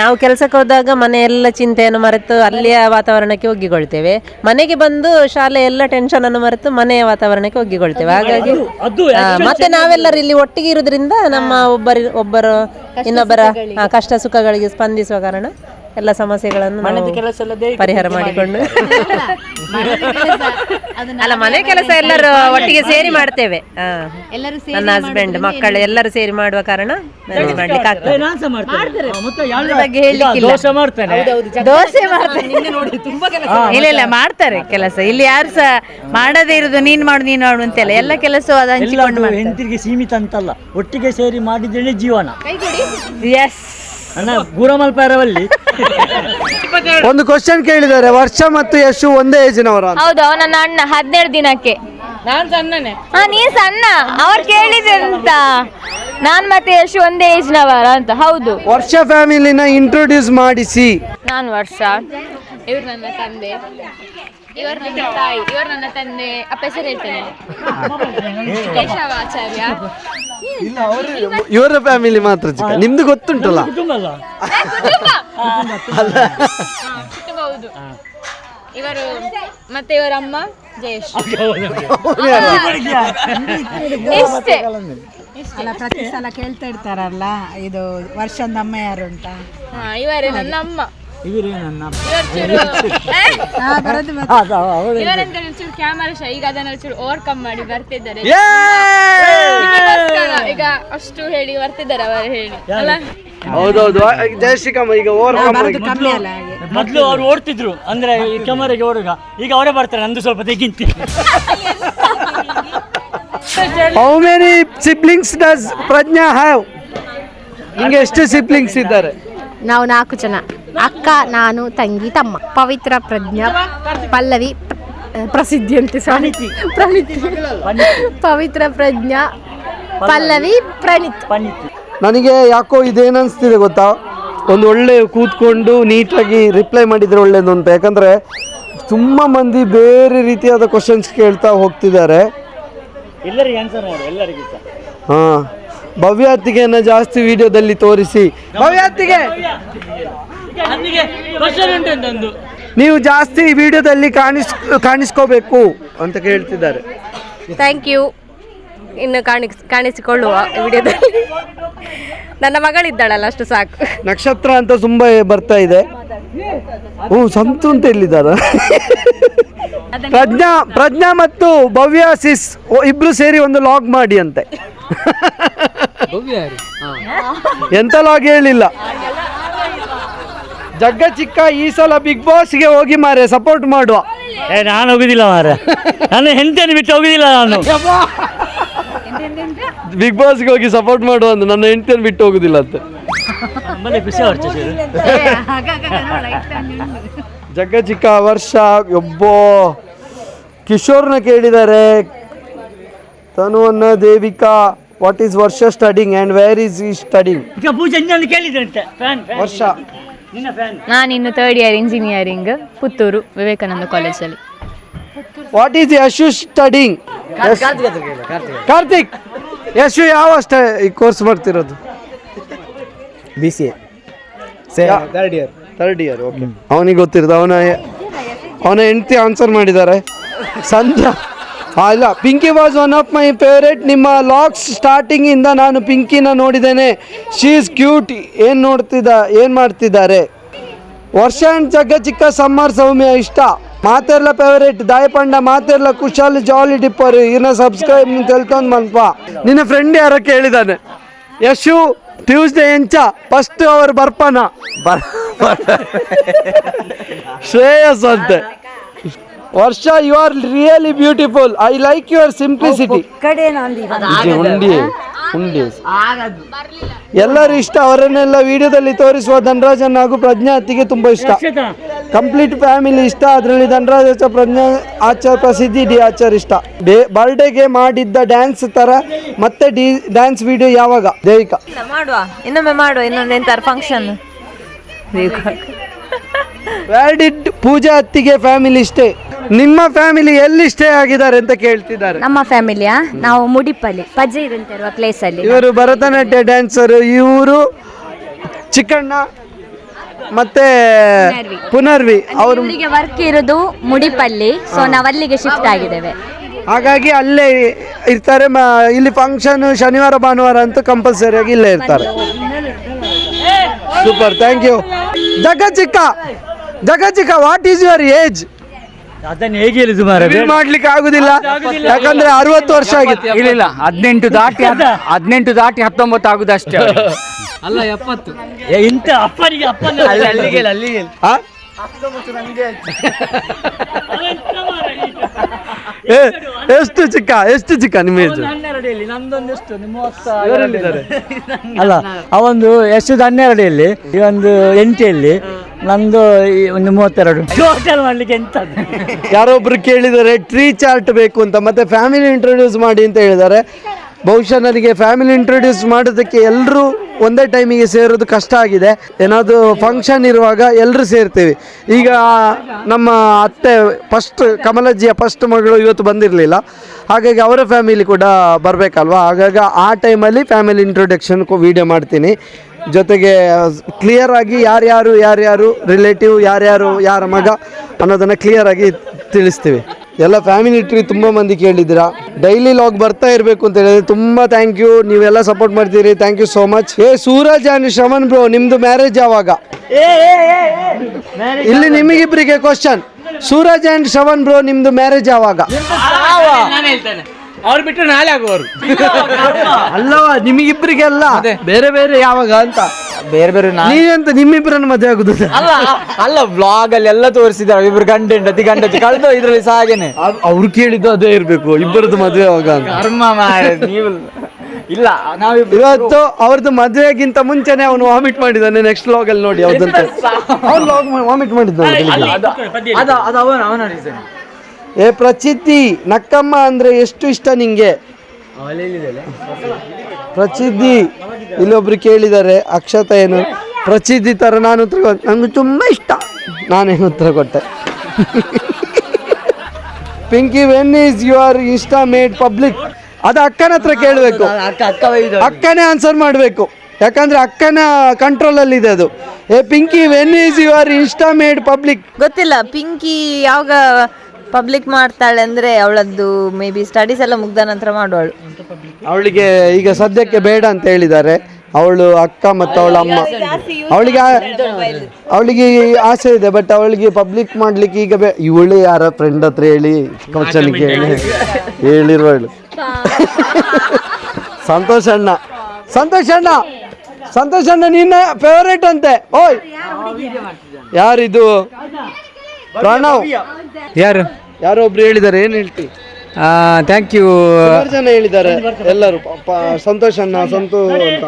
ನಾವು ಕೆಲಸಕ್ಕೆ ಹೋದಾಗ ಮನೆ ಎಲ್ಲ ಚಿಂತೆಯನ್ನು ಮರೆತು ಅಲ್ಲಿಯ ವಾತಾವರಣಕ್ಕೆ ಒಗ್ಗಿಕೊಳ್ತೇವೆ. ಮನೆಗೆ ಬಂದು ಶಾಲೆ ಎಲ್ಲ ಟೆನ್ಷನ್ ಅನ್ನು ಮರೆತು ಮನೆಯ ವಾತಾವರಣಕ್ಕೆ ಒಗ್ಗಿಕೊಳ್ತೇವೆ. ಹಾಗಾಗಿ ಮತ್ತೆ ನಾವೆಲ್ಲರೂ ಇಲ್ಲಿ ಒಟ್ಟಿಗೆ ಇರುವುದರಿಂದ ನಮ್ಮ ಒಬ್ಬರು ಇನ್ನೊಬ್ಬರ ಕಷ್ಟ ಸುಖಗಳಿಗೆ ಸ್ಪಂದಿಸುವ ಕಾರಣ ಎಲ್ಲ ಸಮಸ್ಯೆಗಳನ್ನು ಪರಿಹಾರ ಮಾಡಿಕೊಂಡು ಅಲ್ಲ, ಮನೆ ಕೆಲಸ ಎಲ್ಲರೂ ಒಟ್ಟಿಗೆ ಸೇರಿ ಮಾಡ್ತೇವೆ. ನನ್ನ ಹಸ್ಬೆಂಡ್ ಮಕ್ಕಳು ಎಲ್ಲರೂ ಸೇರಿ ಮಾಡುವ ಕಾರಣ ಮ್ಯಾನೇಜ್ ಮಾಡ್ಲಿಕ್ಕೆ ಆಗ್ತದೆ. ದೋಸೆ ಮಾಡ್ತಾರೆ, ಇಲ್ಲ ಮಾಡ್ತಾರೆ ಕೆಲಸ. ಇಲ್ಲಿ ಯಾರು ಸಹ ಮಾಡದೇ ಇರುದು ನೀನ್ ಮಾಡು ಅಂತೆಲ್ಲ, ಎಲ್ಲ ಕೆಲಸ ಅದು ಹಂಚಿಕೊಂಡು. ಹೆಂಡತಿಗೆ ಸೀಮಿತ ಅಂತಲ್ಲ, ಒಟ್ಟಿಗೆ ಸೇರಿ ಮಾಡಿದ್ರೆ ಜೀವನ. ಎಸ್, ಗುರಮಲ್ಪಾರವಲ್ಲಿ ಒಂದು ಕ್ವಶನ್ ಕೇಳಿದ್ದಾರೆ, ವರ್ಷ ಮತ್ತು ಯಶು ಒಂದೇ ಏಜಿನವರ? ಹೌದು, ಅವ ನನ್ನ ಅಣ್ಣ. 17 ದಿನಕ್ಕೆ. ನಾನ್ ಸಣ್ಣನೆ. ನೀನ್ ಸಣ್ಣ. ಅವ್ರು ಕೇಳಿದ್ರೆ ಅಂತ ನಾನ್ ಮತ್ತೆ ಯಶು ಒಂದೇ ಏಜ್ನವರ ಅಂತ. ಹೌದು. ವರ್ಷ ಫ್ಯಾಮಿಲಿನ ಇಂಟ್ರೊಡ್ಯೂಸ್ ಮಾಡಿಸಿ. ನಾನು ವರ್ಷ, ಇವ್ರು ನನ್ನ ತಂದೆ, ಇವರು ನನ್ನ ತಾಯಿ, ಇವರು ನನ್ನ ತಂದೆ. ಅಪ್ಪ ಹೆಸರು ಹೇಳ್ತೇನೆ, ಕೇಶವಾಚಾರ್ಯ. ಇವರ ಫ್ಯಾಮಿಲಿ ಮಾತ್ರ ಚಿಕ್ಕ, ನಿಮ್ದು ಗೊತ್ತುಂಟಲ್ಲ. ಹೌದು, ಇವರು ಮತ್ತೆ ಇವರ ಅಮ್ಮ ಜಯಶ್ರೀ. ಇಷ್ಟೇ. ಪ್ರತಿ ಸಲ ಕೇಳ್ತಾ ಇರ್ತಾರಲ್ಲ, ಇದು ವರ್ಷದ ಅಮ್ಮ ಯಾರು ಅಂತ. ಇವರೇ ನನ್ನ ಅಮ್ಮ. ಇವರು ನನ್ನ ಇವರಂತ ಚೂರು ಕ್ಯಾಮರಾ ಶೈ, ಈಗ ಅದನ್ನ ಚೂರು ಓವರ್ಕಮ್ ಮಾಡಿ ಬರ್ತಿದ್ದಾರೆ ಈಗ ಅಷ್ಟು ಹೇಳಿ ಬರ್ತಿದ್ದಾರೆ ಅವರು ಹೇಳಿ ಅಲ್ಲ. ಹೌದೌದು ಜಯಶ್ರೀಕಮ್ಮ ಈಗ ಮೊದಲು ಅವ್ರು ಓಡ್ತಿದ್ರು ಅಂದ್ರೆ ಈ ಕ್ಯಾಮರಾಗೆ ಓಡುವಾಗ, ಈಗ ಅವರೇ ಬರ್ತಾರೆ ನಂದು ಸ್ವಲ್ಪ ತೆಗಿಂತಿ. How many siblings does Pragya have? ನಿಂಗೆ ಎಷ್ಟು ಸಿಬ್ಲಿಂಗ್ಸ್ ಇದ್ದಾರೆ? ನಾವು 4 ಜನ, ಅಕ್ಕ, ನಾನು, ತಂಗಿ, ತಮ್ಮ. ಪವಿತ್ರ, ಪ್ರಜ್ಞಾ, ಪಲ್ಲವಿ, ಪ್ರಸಿದ್ಧಿ ಅಂತ ಪ್ರಣೀತಿ. ಪವಿತ್ರ, ಪ್ರಜ್ಞಾ, ಪಲ್ಲವಿ, ಪ್ರಣೀತ್. ನನಗೆ ಯಾಕೋ ಇದೇನನ್ಸ್ತಿದೆ ಗೊತ್ತಾ, ಒಂದು ಒಳ್ಳೆ ಕೂತ್ಕೊಂಡು ನೀಟಾಗಿ ರಿಪ್ಲೈ ಮಾಡಿದರೆ ಒಳ್ಳೇದು ಅಂತ. ಯಾಕಂದರೆ ತುಂಬ ಮಂದಿ ಬೇರೆ ರೀತಿಯಾದ ಕ್ವಶನ್ಸ್ ಕೇಳ್ತಾ ಹೋಗ್ತಿದ್ದಾರೆ. ಎಲ್ಲರಿಗೆ ಆನ್ಸರ್ ಮಾಡು, ಎಲ್ಲರಿಗೂ ಸಹ. ಹಾಂ, ಭವ್ಯಾತಿಗೆಯನ್ನು ಜಾಸ್ತಿ ವಿಡಿಯೋದಲ್ಲಿ ತೋರಿಸಿ. ಭವ್ಯಾತಿಗೆ ನೀವು ಜಾಸ್ತಿ ವಿಡಿಯೋದಲ್ಲಿ ಕಾಣಿಸ್ಕೋಬೇಕು ಅಂತ ಕೇಳ್ತಿದ್ದಾರೆ. Thank you. ಇನ್ನು ಕಾಣಿಸಿಕೊಳ್ಳುವ ವಿಡಿಯೋದಲ್ಲಿ. ನನ್ನ ಮಗಳಿದ್ದಾಳಲ್ಲ, ಅಷ್ಟು ಸಾಕು. ನಕ್ಷತ್ರ ಅಂತ ತುಂಬ ಬರ್ತಾ ಇದೆ. ಸಂತು ಅಂತ ಹೇಳಿದ್ದಾರ. ಪ್ರಜ್ಞಾ ಮತ್ತು ಭವ್ಯ ಸಿಸ್ ಇಬ್ರು ಸೇರಿ ಒಂದು ಲಾಗ್ ಮಾಡಿ ಅಂತೆ. ಎಂತ ಲಾಗ್ ಹೇಳಿಲ್ಲ. ಜಗ್ಗ ಚಿಕ್ಕ ಈ ಸಲ ಬಿಗ್ ಬಾಸ್ಗೆ ಹೋಗಿ ಮಾರೆ ಸಪೋರ್ಟ್ ಮಾಡುವ. ನಾನು ಹೋಗುದಿಲ್ಲ ಮಾರೆ, ನಾನು ಹೆಂಡತಿಯನ್ನು ಬಿಟ್ಟು ಹೋಗುದಿಲ್ಲ. ನಾನು ಬಿಗ್ ಬಾಸ್ಗೆ ಹೋಗಿ ಸಪೋರ್ಟ್ ಮಾಡುವ ಅಂತ, ನನ್ನ ಹೆಂಡತಿಯನ್ನು ಬಿಟ್ಟು ಹೋಗುದಿಲ್ಲ ಅಂತ. ಖುಷಿ ಆಗುತ್ತೆ ಸರ್. ಜಗ್ಗ ಚಿಕ್ಕ ವರ್ಷ ಒಬ್ಬೋ ಕಿಶೋರ್ನ ಕೇಳಿದ್ದಾರೆ. ತನುವನ್ನ ದೇವಿಕಾ, ವಾಟ್ ಈಸ್ ವರ್ಷ ಸ್ಟಡಿಂಗ್ ಆ್ಯಂಡ್ ವೇರ್ ಈಸ್ ಈ ಸ್ಟಡಿಂಗ್? ಈಗ ಪೂಜೆ ಕೇಳಿದ್ರಂತೆ. ವರ್ಷ ನಾನಿನ್ನು 3rd year engineering, Puttur Vivekananda ಕಾಲೇಜಲ್ಲಿ. What is Yashu studying? Karthik, Yashu ಯಾವ ಕೋರ್ಸ್ ಮಾಡ್ತಿರೋದು? BCA third year. ಓಕೆ, ಅವನಿಗೆ ಗೊತ್ತಿರೋದು. ಅವನ ಹೆಂಡತಿ ಆನ್ಸರ್ ಮಾಡಿದ್ದಾರೆ. ಸಂಧ್ಯಾ ಇಲ್ಲ, Pinky was one of my favourite. ನಿಮ್ಮ ಲಾಗ್ಸ್ ಸ್ಟಾರ್ಟಿಂಗಿಂದ ನಾನು ಪಿಂಕಿನ ನೋಡಿದ್ದೇನೆ. She is cute. ಏನು ಮಾಡ್ತಿದ್ದಾರೆ? ವರ್ಷ ಆ್ಯಂಡ್ ಜಗ್ಗ ಚಿಕ್ಕ, ಸಮ್ಮರ್ ಸೌಮ್ಯ ಇಷ್ಟ. ಮಾತೆರ್ಲ ಫೇವರೇಟ್, ದಾಯಪಂಡ ಮಾತೆರ್ಲ ಕುಶಾಲ್ ಜಾಲಿ ಟಿಪ್ಪರ್. ಇನ್ನ ಸಬ್ಸ್ಕ್ರೈಬ್ ತೆಲ್ತೊಂದು ಮಲ್ಪ. ನಿನ್ನ ಫ್ರೆಂಡ್ ಯಾರ ಕೇಳಿದಾನೆ? ಯಶು ಟ್ಯೂಸ್ಡೇ ಎಂಚ ಫಸ್ಟ್ ಅವರ್ ಬರ್ಪನ ಶ್ರೇಯಸ್ ಅಂತೆ. Varsha you are really beautiful. I like your simplicity. ಉಂಡಿ ಎಲ್ಲರೂ ಇಷ್ಟ. ಅವರನ್ನೆಲ್ಲ ವಿಡಿಯೋದಲ್ಲಿ ತೋರಿಸುವ ಧನರಾಜನ್ ಹಾಗೂ ಪ್ರಜ್ಞಾ ಅತ್ತಿಗೆ ತುಂಬ ಇಷ್ಟ. ಕಂಪ್ಲೀಟ್ ಫ್ಯಾಮಿಲಿ ಇಷ್ಟ. ಅದರಲ್ಲಿ ಧನರಾಜ್ ಆಚಾರ್, ಪ್ರಜ್ಞಾ ಆಚಾರ್, ಪ್ರಸಿದ್ಧಿ ಡಿ ಆಚಾರ್ ಇಷ್ಟ. ಬರ್ಡೇಗೆ ಮಾಡಿದ್ದ ಡ್ಯಾನ್ಸ್ ತರ ಮತ್ತೆ ಡ್ಯಾನ್ಸ್ ವಿಡಿಯೋ ಯಾವಾಗ? ದೇವಿಕಾ ಇನ್ನೊಮ್ಮೆ ಮಾಡುವ, ಇನ್ನೊಂದು ಎಂತಾರು ಫಂಕ್ಷನ್. ವೇರ್ ಡಿಡ್ ಪೂಜಾ ಅತ್ತಿಗೆ ಫ್ಯಾಮಿಲಿ ಸ್ಟೇ? ನಿಮ್ಮ ಫ್ಯಾಮಿಲಿ ಎಲ್ಲಿ ಸ್ಟೇ ಆಗಿದ್ದಾರೆ ಅಂತ ಕೇಳ್ತಿದ್ದಾರೆ. ನಮ್ಮ ಫ್ಯಾಮಿಲಿಯಾ, ನಾವು ಮುಡಿಪಲ್ಲಿ ಪಜೀರ್ ಅಂತ ಇರುವ ಪ್ಲೇಸ್ ಅಲ್ಲಿ. ಇವರು ಭರತನಾಟ್ಯ ಡ್ಯಾನ್ಸರ್. ಇವರು ಚಿಕ್ಕಣ್ಣ ಮತ್ತೆ ಪುನರ್ವಿ. ಅವರು ವರ್ಕ್ ಇರೋದು ಮುಡಿಪಲ್ಲಿ, ಸೊ ನಾವು ಅಲ್ಲಿಗೆ ಶಿಫ್ಟ್ ಆಗಿದ್ದೇವೆ. ಹಾಗಾಗಿ ಅಲ್ಲೇ ಇರ್ತಾರೆ. ಇಲ್ಲಿ ಫಂಕ್ಷನ್ ಶನಿವಾರ ಭಾನುವಾರ ಅಂತೂ ಕಂಪಲ್ಸರಿಯಾಗಿ ಇಲ್ಲೇ ಇರ್ತಾರೆ. Super, thank you. ಜಗ್ಗ ಚಿಕ್ಕ, ವಾಟ್ ಈಸ್ ಯುವರ್ ಏಜ್? ಅದನ್ನು ಹೇಗೆ ಹೇಳಿದ್ದು ಮಾರೆ? ಮಾಡ್ಲಿಕ್ಕೆ ಆಗುದಿಲ್ಲ, ಯಾಕಂದ್ರೆ 60 ವರ್ಷ ಆಗಿತ್ತು. ಇಲ್ಲ 18 ದಾಟಿ 19 ಆಗುದಷ್ಟೇ. ಅಲ್ಲ 70. ಇಂಥ ಅಪ್ಪನಿಗೆ ಅಲ್ಲಿಗೆ ಎಷ್ಟು ಚಿಕ್ಕ ನಿಮ್ಮ ಏಜ್? 12 ನಂದೊಂದೆಷ್ಟು 32 ಅಲ್ಲ, ಅವೊಂದು ಎಷ್ಟು 12 ಇವೊಂದು 8 ನಂದು ಒಂದು 32. ಟೋಟಲ್ ಮಾಡ್ಲಿಕ್ಕೆ ಎಂತ? ಯಾರೊಬ್ರು ಕೇಳಿದ್ದಾರೆ ಟ್ರೀ ಚಾರ್ಟ್ ಬೇಕು ಅಂತ, ಮತ್ತೆ ಫ್ಯಾಮಿಲಿ ಇಂಟ್ರೊಡ್ಯೂಸ್ ಮಾಡಿ ಅಂತ ಹೇಳಿದ್ದಾರೆ. ಬಹುಶಃ ನನಗೆ ಫ್ಯಾಮಿಲಿ ಇಂಟ್ರೊಡ್ಯೂಸ್ ಮಾಡೋದಕ್ಕೆ ಎಲ್ಲರೂ ಒಂದೇ ಟೈಮಿಗೆ ಸೇರೋದು ಕಷ್ಟ ಆಗಿದೆ. ಏನಾದರೂ ಫಂಕ್ಷನ್ ಇರುವಾಗ ಎಲ್ಲರೂ ಸೇರ್ತೀವಿ. ಈಗ ನಮ್ಮ ಅತ್ತೆ ಫಸ್ಟ್, ಕಮಲಜ್ಜಿಯ ಫಸ್ಟ್ ಮಗಳು ಇವತ್ತು ಬಂದಿರಲಿಲ್ಲ, ಹಾಗಾಗಿ ಅವರ ಫ್ಯಾಮಿಲಿ ಕೂಡ ಬರಬೇಕಲ್ವ. ಹಾಗಾಗಿ ಆ ಟೈಮಲ್ಲಿ ಫ್ಯಾಮಿಲಿ ಇಂಟ್ರೊಡಕ್ಷನ್ ವೀಡಿಯೋ ಮಾಡ್ತೀನಿ. ಜೊತೆಗೆ ಕ್ಲಿಯರ್ ಆಗಿ ಯಾರ್ಯಾರು ರಿಲೇಟಿವ್, ಯಾರ ಮಗ ಅನ್ನೋದನ್ನು ಕ್ಲಿಯರ್ ಆಗಿ ತಿಳಿಸ್ತೀವಿ. ಎಲ್ಲ ಫ್ಯಾಮಿಲಿ ಟ್ರೀ ತುಂಬ ಮಂದಿ ಕೇಳಿದ್ದೀರಾ. ಡೈಲಿ ಲಾಗ್ ಬರ್ತಾ ಇರಬೇಕು ಅಂತ ಹೇಳಿದ್ರೆ ತುಂಬ ಥ್ಯಾಂಕ್ ಯು. ನೀವೆಲ್ಲ ಸಪೋರ್ಟ್ ಮಾಡ್ತೀರಿ, thank you so much. Suraj and Shravan bro, ನಿಮ್ದು ಮ್ಯಾರೇಜ್ ಯಾವಾಗ? ಇಲ್ಲಿ ನಿಮಗಿಬ್ಬರಿಗೆ question. Suraj and Shravan bro, ನಿಮ್ದು ಮ್ಯಾರೇಜ್ ಯಾವಾಗ? ಅವ್ರು ಬಿಟ್ಟರೆ ನಾಳೆ ಆಗುವರು. ಅಲ್ಲವಾ, ನಿಮಗಿಬ್ಬರಿಗೆಲ್ಲ ಬೇರೆ ಬೇರೆ ಯಾವಾಗ ಅಂತ. ಬೇರೆ ಬೇರೆ ನೀವೆಂತ ನಿಮ್ಮಿಬ್ಬರನ್ನು ಮದುವೆ ಆಗುದು? ಅಲ್ಲ ವ್ಲಾಗ್ ಅಲ್ಲಿ ಎಲ್ಲ ತೋರಿಸಿದ್ದಾರೆ, ಇಬ್ರು ಗಂಟೆ ಹೆಂಡತಿ ಕಳೆದು ಇದ್ರಲ್ಲಿ ಸಹ ಹಾಗೇನೆ. ಅವ್ರು ಕೇಳಿದ್ದು ಅದೇ ಇರ್ಬೇಕು, ಇಬ್ಬರದ್ದು ಮದುವೆ ಯಾವಾಗ ಅಂತ. ಕರ್ಮ ನೀವು ಇಲ್ಲ, ನಾವು ಇವತ್ತು ಅವ್ರದ್ದು ಮದುವೆಗಿಂತ ಮುಂಚೆನೆ ಅವನು ವಾಮಿಟ್ ಮಾಡಿದ್ದಾನೆ. ನೆಕ್ಸ್ಟ್ ಲಾಗ್ ಅಲ್ಲಿ ನೋಡಿ ಅವ್ರದ್ದು ವಾಮಿಟ್ ಮಾಡಿದ್ದಾನೆ. ಅದು ಅವನ ರೀಸನ್. ಪ್ರಚಿದ್ಧಿ, ನಕ್ಕಮ್ಮ ಅಂದ್ರೆ ಎಷ್ಟು ಇಷ್ಟ ನಿಂಗೆ? ಪ್ರಚಿದ್ಧಿ, ಇಲ್ಲೊಬ್ರು ಕೇಳಿದ್ದಾರೆ ಅಕ್ಷತಾ ಏನು ಪ್ರಚಿದ್ಧಿ ತರ. ನಾನು ಉತ್ತರ ಕೊಟ್ಟೆ, ನಂಗೆ ತುಂಬಾ ಇಷ್ಟ. ನಾನೇನು ಉತ್ತರ ಕೊಟ್ಟೆ? Pinky, when is your insta made public? ಅದು ಅಕ್ಕನ ಹತ್ರ ಕೇಳಬೇಕು, ಅಕ್ಕನೇ ಆನ್ಸರ್ ಮಾಡಬೇಕು, ಯಾಕಂದ್ರೆ ಅಕ್ಕನ ಕಂಟ್ರೋಲ್ ಅಲ್ಲಿ ಇದೆ ಅದು. Pinky, when is your insta made public? ಗೊತ್ತಿಲ್ಲ ಪಿಂಕಿ ಯಾವಾಗ ಪಬ್ಲಿಕ್ ಮಾಡ್ತಾಳೆ ಅಂದರೆ ಅವಳದ್ದು ಮೇ ಬಿ ಸ್ಟಡೀಸ್ ಎಲ್ಲ ಮುಗ್ದ ನಂತರ ಮಾಡುವಳು. ಅವಳಿಗೆ ಈಗ ಸದ್ಯಕ್ಕೆ ಬೇಡ ಅಂತ ಹೇಳಿದ್ದಾರೆ. ಅವಳು ಅಕ್ಕ ಮತ್ತು ಅವಳ ಅಮ್ಮ, ಅವಳಿಗೆ ಆಸೆ ಇದೆ, ಬಟ್ ಅವಳಿಗೆ ಪಬ್ಲಿಕ್ ಮಾಡ್ಲಿಕ್ಕೆ ಈಗ ಇವಳು ಯಾರ ಫ್ರೆಂಡ್ ಹತ್ರ ಹೇಳಿ ಕ್ವಶನ್ ಹೇಳಿರುವಳು. ಸಂತೋಷ್ ಅಣ್ಣ, ಸಂತೋಷ್ ಅಣ್ಣ ನಿನ್ನ ಫೇವರೇಟ್ ಅಂತೆ. ಓಯ್, ಯಾರಿದು? ಪ್ರಣವ್. ಯಾರೋ ಒಬ್ರು ಹೇಳಿದ್ದಾರೆ, ಏನ್ ಹೇಳ್ತಿ? Thank you. ಸುಮಾರು ಜನ ಹೇಳಿದ್ದಾರೆ ಎಲ್ಲರೂ. ಸಂತೋಷ್ ಅಣ್ಣ, ಸಂತು ಅಂತ,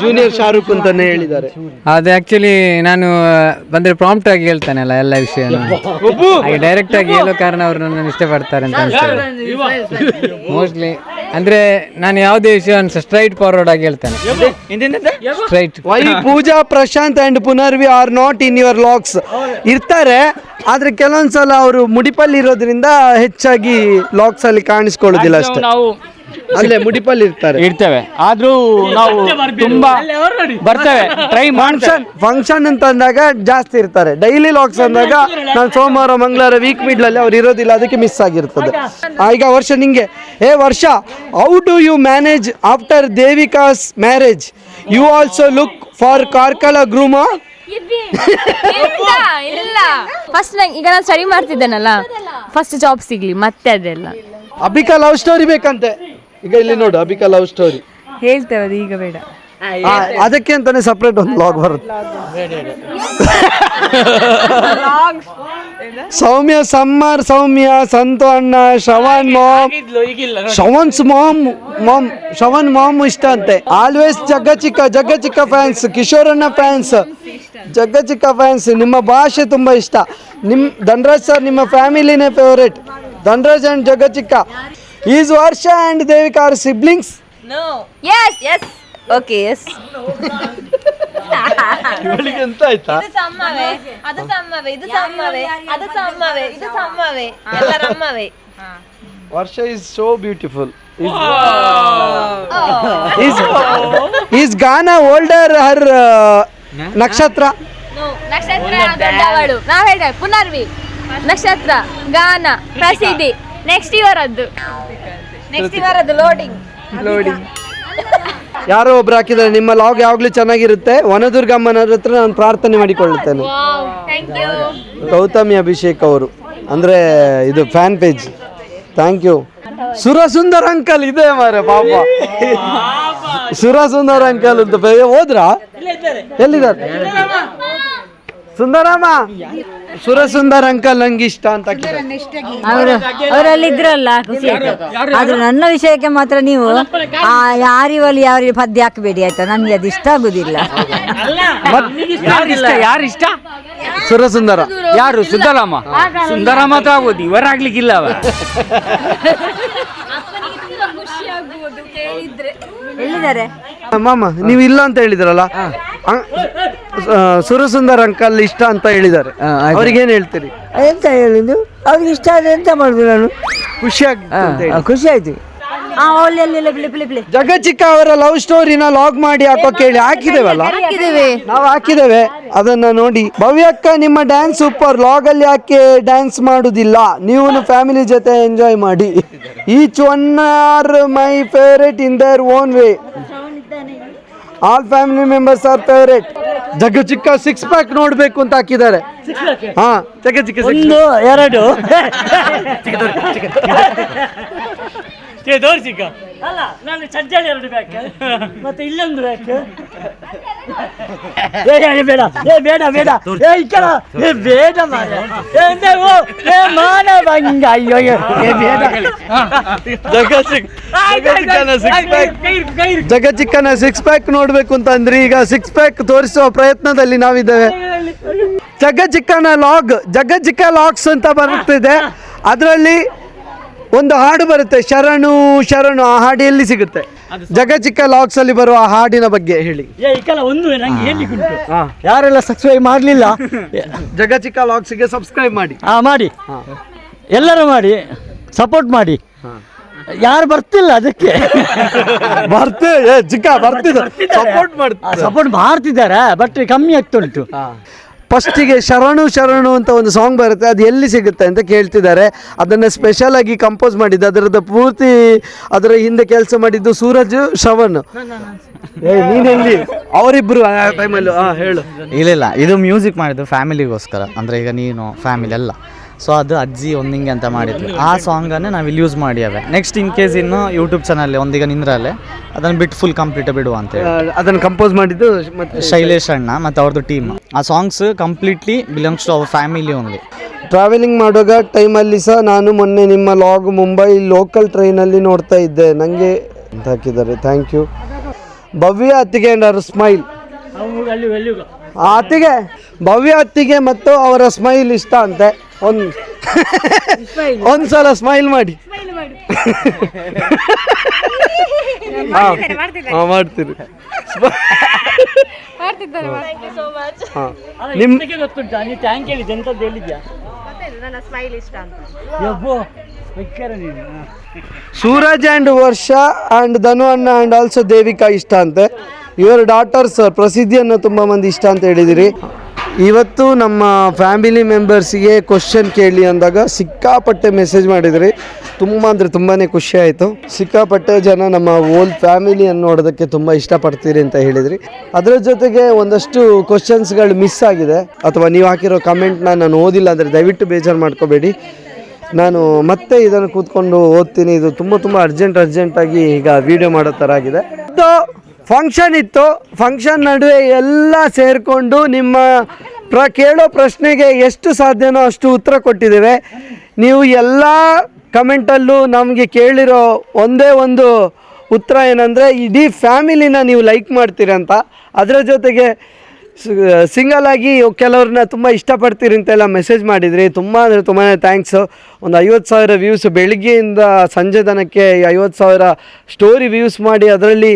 ಜೂನಿಯರ್ ಶಾರುಖ್ ಅಂತಾನೆ ಹೇಳಿದ್ದಾರೆ. ಅದು ಆಕ್ಚುಲಿ ನಾನು ಬಂದ್ರೆ ಪ್ರಾಂಪ್ಟ್ ಆಗಿ ಹೇಳ್ತಾನಲ್ಲ ಎಲ್ಲ ವಿಷಯ, ಡೈರೆಕ್ಟ್ ಆಗಿ ಹೇಳೋ ಕಾರಣ ಅವ್ರು ನನ್ನನ್ನು ಇಷ್ಟಪಡ್ತಾರೆ ಅಂತ ಅನ್ಸ್ತದೆ ಮೋಸ್ಟ್ಲಿ. ಅಂದ್ರೆ ನಾನು ಯಾವುದೇ ವಿಷಯ ಸ್ಟ್ರೈಟ್ ಫಾರ್ವರ್ಡ್ ಆಗಿ ಹೇಳ್ತಾನೆ. Straight. Why Pooja, Prashanth and Punarvi are not in your logs? ಇರ್ತಾರೆ, ಆದ್ರೆ ಕೆಲವೊಂದ್ಸಲ ಅವರು ಮುಡಿಪಲ್ಲಿ ಇರೋದ್ರಿಂದ ಹೆಚ್ಚಾಗಿ ಲಾಗ್ಸ್ ಅಲ್ಲಿ ಕಾಣಿಸ್ಕೊಳ್ಳೋದಿಲ್ಲ ಅಷ್ಟೇ. ಅಲ್ಲೇ ಮುಡಿಪಲ್ಲಿ ಇರ್ತೇವೆ, ಆದ್ರೂ ನಾವು ತುಂಬಾ ಬರ್ತೇವೆ. ಟ್ರೈ ಫಂಕ್ಷನ್ ಅಂತ ಅಂದಾಗ ಜಾಸ್ತಿ ಇರ್ತಾರೆ. ಡೈಲಿ ಲಾಗ್ಸ್ ಅಂದಾಗ ನಾನು ಸೋಮವಾರ ಮಂಗಳವಾರ ವೀಕ್ ಮಿಡ್ಲ್ ಅಲ್ಲಿ ಅವ್ರು ಇರೋದಿಲ್ಲ, ಅದಕ್ಕೆ ಮಿಸ್ ಆಗಿರ್ತದೆ. ಈಗ ವರ್ಷ ನಿಂಗೆ, Varsha, how do you manage after Devika's marriage? You also look for Karkala ಗ್ರೂಮಾ? ಇಲ್ಲ, ಫಸ್ಟ್ ಈಗ ನಾನು ಸ್ಟಡಿ ಮಾಡ್ತಿದ್ದೇನಲ್ಲ, ಫಸ್ಟ್ ಜಾಬ್ ಸಿಗ್ಲಿ ಮತ್ತೆ ಅದೆಲ್ಲ. ಅಬಿಕಾ ಲವ್ ಸ್ಟೋರಿ ಬೇಕಂತೆ. ಈಗ ಇಲ್ಲಿ ನೋಡು, ಅಬಿಕಾ ಲವ್ ಸ್ಟೋರಿ ಹೇಳ್ತೇವೆ, ಅದು ಈಗ ಬೇಡ. ಅದಕ್ಕೆ ಅಂತಾನೆ ಸಪ್ರೇಟ್ ಒಂದು ಲಾಗ್ ಬರುತ್ತೆ. ಸೌಮ್ಯ ಸಮ್ಮರ್, ಸೌಮ್ಯ, ಸಂತು ಅಣ್ಣ, ಶ್ರವಣ್ ಮಾಮ್ ಇಷ್ಟ ಅಂತೆ. ಆಲ್ವೇಸ್ ಜಗ್ಗ ಚಿಕ್ಕ ಫ್ಯಾನ್ಸ್, ಕಿಶೋರ್ ಅಣ್ಣ ಫ್ಯಾನ್ಸ್, ಜಗ್ಗ ಚಿಕ್ಕ ಫ್ಯಾನ್ಸ್. ನಿಮ್ಮ ಭಾಷೆ ತುಂಬಾ ಇಷ್ಟ. ಧನರಾಜ್ ಸರ್, ನಿಮ್ಮ ಫ್ಯಾಮಿಲಿನೇ ಫೇವರೇಟ್. ಧನರಾಜ್ ಅಂಡ್ ಜಗ್ಗ ಚಿಕ್ಕ. Is Varsha and Devika are siblings? No. Yes yes. Okay yes. ಇವಳಿಗೆ ಎಂತ ಆಯ್ತಾ? ಇದು ಸಮ್ಮವೇ, ಅದು ಸಮ್ಮವೇ, ಇದು ಸಮ್ಮವೇ, ಅದು ಸಮ್ಮವೇ, ಇದು ಸಮ್ಮವೇ, ಎಲ್ಲರ ಅಮ್ಮವೇ. ವರ್ಷ is so beautiful. Is Ghana older her ನಕ್ಷತ್ರ? ನಕ್ಷತ್ರ ದೊಡ್ಡವಳು. ನಾವ್ ಹೇಳ್ತೇವೆ ಪುನರ್ವಿ, ನಕ್ಷತ್ರ, ಗಾನ, ಪ್ರಸಿದ್ಧಿ. ನೆಕ್ಸ್ಟ್ ಇವರದ್ದು ಲೋಡಿಂಗ್. ಯಾರೋ ಒಬ್ರು ಹಾಕಿದ್ದಾರೆ, ನಿಮ್ಮ ಲಾಗ್ ಯಾವಾಗ್ಲೂ ಚೆನ್ನಾಗಿರುತ್ತೆ. ವನದುರ್ಗಮ್ಮನ ಹತ್ರ ನಾನು ಪ್ರಾರ್ಥನೆ ಮಾಡಿಕೊಳ್ಳುತ್ತೇನೆ. ಗೌತಮಿ ಅಭಿಷೇಕ್ ಅವರು, ಅಂದ್ರೆ ಇದು fan page. Thank you. Surasundar uncle ಇದೆ ಮಾರೆ, ಪಾಪ ಸುರಸುಂದರ್ ಅಂಕಲ್ ಅಂತ ಹೋದ್ರಾ? ಎಲ್ಲಿದ್ದಾರೆ? ಸುಂದರಮ್ಮ, ಸುರಸುಂದರ್ ಅಂಕಲ್ ನಂಗೆ ಇಷ್ಟ ಅಂತ. ಅವರಲ್ಲಿ ಇದ್ರಲ್ಲ ಖುಷಿ ಆಯ್ತು. ಆದ್ರೆ ನನ್ನ ವಿಷಯಕ್ಕೆ ಮಾತ್ರ ನೀವು ಯಾರಿವಲ್ಲಿ ಯಾವ ಪದ್ಯ ಹಾಕಬೇಡಿ ಆಯ್ತಾ, ನನ್ಗೆ ಅದು ಇಷ್ಟ ಆಗುದಿಲ್ಲ. ಯಾರಿಷ್ಟ? ಸುರಸುಂದರ. ಯಾರು? ಸುಂದರಮ್ಮ. ಸುಂದರಮ್ಮ ಅಂತ ಆಗೋದು, ಇವರಾಗ್ಲಿಕ್ಕಿಲ್ಲ. ಎಲ್ಲಿದ್ದಾರೆ ಮಾಮ? ನೀವು ಇಲ್ಲ ಅಂತ ಹೇಳಿದ್ರಲ್ಲ, ಸುರಸುಂದರ್ ಅಂಕಲ್ ಇಷ್ಟ ಅಂತ ಹೇಳಿದ್ದಾರೆ. ಅವ್ರಿಗೇನು ಹೇಳ್ತೀರಿ? ಎಂತ ಹೇಳಿದ್ದು? ಅವ್ರಿಗೆ ಇಷ್ಟ ಆದ್ರೆ ಎಂತ ಮಾಡುದು ನಾನು? ಖುಷಿ ಆಗಿ ಖುಷಿ ಆಯ್ತು. ಜಗಚಿಕ್ಕ ಅವರ ಲವ್ ಸ್ಟೋರಿನ ಲಾಗ್ ಮಾಡಿ ಹಾಕೋ ಕೇಳಿ ಹಾಕಿದೇವಲ್ಲ, ನಾವು ಹಾಕಿದ್ದೇವೆ, ಅದನ್ನ ನೋಡಿ. ಭವ್ಯಕ್ಕ ನಿಮ್ಮ ಡ್ಯಾನ್ಸ್ ಸೂಪರ್, ಲಾಗ್ ಅಲ್ಲಿ ಯಾಕೆ ಡ್ಯಾನ್ಸ್ ಮಾಡುದಿಲ್ಲ, ನೀವು ಫ್ಯಾಮಿಲಿ ಜೊತೆ ಎಂಜಾಯ್ ಮಾಡಿ. Each one are my favourite in their own way, all family members are favourite. ಜಗಚಿಕ್ಕ 6 ಪ್ಯಾಕ್ ನೋಡ್ಬೇಕು ಅಂತ ಹಾಕಿದ್ದಾರೆ. ಹಾ, ಜಗಚಿಕ್ಕ 2 ತೋರಿಸಿಕ ಅಲ್ಲ, ನಾನು ಸಜ್ಜಲ್ಲಿ 2 ಬ್ಯಾಕ್ ಮತ್ತೆ ಇಲ್ಲೊಂದು ಬ್ಯಾಕ್. ಬೇಡ ಬೇಡ ಬೇಡ ಬೇಡ ಮಾನ ಭಂಗ. ಅಯ್ಯೋ ಜಗಚಿಕ್ಕನ 6 ಪ್ಯಾಕ್ ನೋಡ್ಬೇಕು ಅಂತ ಅಂದ್ರೆ ಈಗ 6 ಪ್ಯಾಕ್ ತೋರಿಸುವ ಪ್ರಯತ್ನದಲ್ಲಿ ನಾವಿದ್ದೇವೆ. ಜಗಚಿಕ್ಕನ ಜಗಚಿಕ್ಕ ಲಾಗ್ಸ್ ಅಂತ ಬರುತ್ತಿದೆ. ಅದರಲ್ಲಿ ಒಂದು ಹಾಡು ಬರುತ್ತೆ, ಶರಣು ಶರಣು. ಆ ಹಾಡು ಎಲ್ಲಿ ಸಿಗುತ್ತೆ? ಜಗಚಿಕ್ಕ ಲಾಗ್ಸ್ ಅಲ್ಲಿ ಬರುವ ಆ ಹಾಡಿನ ಬಗ್ಗೆ ಹೇಳಿ. ಯಾರೆಲ್ಲ ಸಬ್ಸ್ಕ್ರೈಬ್ ಮಾಡಲಿಲ್ಲ, ಜಗಚಿಕ್ಕ ಲಾಗ್ಸ್ಗೆ ಸಬ್ಸ್ಕ್ರೈಬ್ ಮಾಡಿ. ಮಾಡಿ, ಎಲ್ಲರೂ ಮಾಡಿ, ಸಪೋರ್ಟ್ ಮಾಡಿ. ಯಾರು ಬರ್ತಿಲ್ಲ ಅದಕ್ಕೆ ಸಪೋರ್ಟ್ ಮಾಡ್ತಿದ್ದಾರೆ, ಬಟ್ ಕಮ್ಮಿ ಆಗ್ತುಂಟು. ಫಸ್ಟಿಗೆ ಶರಣು ಶರಣು ಅಂತ ಒಂದು ಸಾಂಗ್ ಬರುತ್ತೆ, ಅದು ಎಲ್ಲಿ ಸಿಗುತ್ತೆ ಅಂತ ಕೇಳ್ತಿದ್ದಾರೆ. ಅದನ್ನು ಸ್ಪೆಷಲ್ ಆಗಿ ಕಂಪೋಸ್ ಮಾಡಿದ್ದು, ಅದರದ್ದು ಪೂರ್ತಿ ಅದರ ಹಿಂದೆ ಕೆಲಸ ಮಾಡಿದ್ದು ಸೂರಜ್ ಶ್ರವಣ್. ನೀನೆಲ್ಲಿ ಅವರಿಬ್ರು ಆ ಟೈಮಲ್ಲಿ ಹೇಳು. ಇಲ್ಲ, ಇದು ಮ್ಯೂಸಿಕ್ ಮಾಡಿದ್ದು ಫ್ಯಾಮಿಲಿಗೋಸ್ಕರ, ಅಂದರೆ ಈಗ ನೀನು ಫ್ಯಾಮಿಲಿ ಎಲ್ಲ. ಸೊ ಅದು ಅಜ್ಜಿ ಒಂದಿಂಗೆ ಅಂತ ಮಾಡಿದ್ವಿ, ಆ ಸಾಂಗನ್ನೇ ನಾವು ಇಲ್ಲಿ ಯೂಸ್ ಮಾಡಿಯಾವೆ. ನೆಕ್ಸ್ಟ್ ಇನ್ ಕೇಸ್ ಇನ್ನು ಯೂಟ್ಯೂಬ್ ಚಾನಲ್ ಒಂದೀಗ ನಿಂದ್ರಲ್ಲೇ ಅದನ್ನು ಬಿಟ್ಟು ಫುಲ್ ಕಂಪ್ಲೀಟ್ ಬಿಡುವ ಅಂತೇಳಿ ಅದನ್ನು ಕಂಪೋಸ್ ಮಾಡಿದ್ದು ಶೈಲೇಶ್ ಅಣ್ಣ ಮತ್ತು ಅವ್ರದ್ದು ಟೀಮ್. ಆ songs completely belongs to our family only. Travelling ಮಾಡುವಾಗ ಟೈಮಲ್ಲಿ ಸಹ ನಾನು ಮೊನ್ನೆ ನಿಮ್ಮ ಲಾಗ್ ಮುಂಬೈ ಲೋಕಲ್ ಟ್ರೈನಲ್ಲಿ ನೋಡ್ತಾ ಇದ್ದೆ, ನನಗೆ ಅಂತ ಹಾಕಿದ್ದಾರೆ. Thank you. ಭವ್ಯ ಅತ್ತಿಗೆ ಅಂಡ್ ಅವರ ಸ್ಮೈಲ್. ಅತ್ತಿಗೆ ಭವ್ಯ ಅತ್ತಿಗೆ ಮತ್ತು ಅವರ ಸ್ಮೈಲ್ ಇಷ್ಟ ಅಂತೆ. ಒಂದ್ಸಲ ಸ್ಮೈಲ್ ಮಾಡಿ. ಮಾಡ್ತೀರಿ. ನಿಮ್ಗೆ ಗೊತ್ತುಂಟಾ ನೀವು ಥ್ಯಾಂಕ್ ಹೇಳಿದ್ದೆ ಎಂತದ್ದು ಹೇಳಿದ್ಯಾ? ಸೂರಜ್ ಆ್ಯಂಡ್ ವರ್ಷ ಆ್ಯಂಡ್ ಧನು ಅಣ್ಣ ಆ್ಯಂಡ್ ಆಲ್ಸೋ ದೇವಿಕಾ ಇಷ್ಟ ಅಂತೆ. ಯುವರ್ ಡಾಟರ್ಸ್ ಪ್ರಸಿದ್ಧಿಯನ್ನು ತುಂಬ ಮಂದಿ ಇಷ್ಟ ಅಂತ ಹೇಳಿದಿರಿ. ಇವತ್ತು ನಮ್ಮ ಫ್ಯಾಮಿಲಿ ಮೆಂಬರ್ಸಿಗೆ ಕ್ವಶನ್ ಕೇಳಿ ಅಂದಾಗ ಸಿಕ್ಕಾಪಟ್ಟೆ ಮೆಸೇಜ್ ಮಾಡಿದ್ರಿ. ತುಂಬ ಅಂದರೆ ತುಂಬಾ ಖುಷಿ ಆಯಿತು. ಸಿಕ್ಕಾಪಟ್ಟೆ ಜನ ನಮ್ಮ ಓಲ್ ಫ್ಯಾಮಿಲಿಯನ್ನು ನೋಡೋದಕ್ಕೆ ತುಂಬ ಇಷ್ಟಪಡ್ತೀರಿ ಅಂತ ಹೇಳಿದ್ರಿ. ಅದರ ಜೊತೆಗೆ ಒಂದಷ್ಟು ಕ್ವಶನ್ಸ್ಗಳು ಮಿಸ್ ಆಗಿದೆ, ಅಥವಾ ನೀವು ಹಾಕಿರೋ ಕಮೆಂಟ್ನ ನಾನು ಓದಿಲ್ಲ ಅಂದರೆ ದಯವಿಟ್ಟು ಬೇಜಾರು ಮಾಡ್ಕೋಬೇಡಿ. ನಾನು ಮತ್ತೆ ಇದನ್ನು ಕೂತ್ಕೊಂಡು ಓದ್ತೀನಿ. ಇದು ತುಂಬ ಅರ್ಜೆಂಟಾಗಿ ಈಗ ವಿಡಿಯೋ ಮಾಡೋ ಥರ ಆಗಿದೆ. ಫಂಕ್ಷನ್ ಇತ್ತು, ಫಂಕ್ಷನ್ ನಡುವೆ ಎಲ್ಲ ಸೇರಿಕೊಂಡು ನಿಮ್ಮ ಕೇಳೋ ಪ್ರಶ್ನೆಗೆ ಎಷ್ಟು ಸಾಧ್ಯನೋ ಅಷ್ಟು ಉತ್ತರ ಕೊಟ್ಟಿದ್ದೇವೆ. ನೀವು ಎಲ್ಲ ಕಮೆಂಟಲ್ಲೂ ನಮಗೆ ಕೇಳಿರೋ ಒಂದೇ ಒಂದು ಉತ್ತರ ಏನಂದರೆ ಇಡೀ ಫ್ಯಾಮಿಲಿನ ನೀವು ಲೈಕ್ ಮಾಡ್ತೀರಂತ. ಅದರ ಜೊತೆಗೆ ಸಿಂಗಲ್ ಆಗಿ ಕೆಲವ್ರನ್ನ ತುಂಬ ಇಷ್ಟಪಡ್ತೀರಿ ಅಂತೆಲ್ಲ ಮೆಸೇಜ್ ಮಾಡಿದ್ರಿ. ತುಂಬ ಅಂದರೆ ತುಂಬಾ ಥ್ಯಾಂಕ್ಸು. ಒಂದು 50,000 ವ್ಯೂಸ್ ಬೆಳಿಗ್ಗೆಯಿಂದ ಸಂಜೆ ತನಕ್ಕೆ 50,000 ಸ್ಟೋರಿ ವ್ಯೂಸ್ ಮಾಡಿ ಅದರಲ್ಲಿ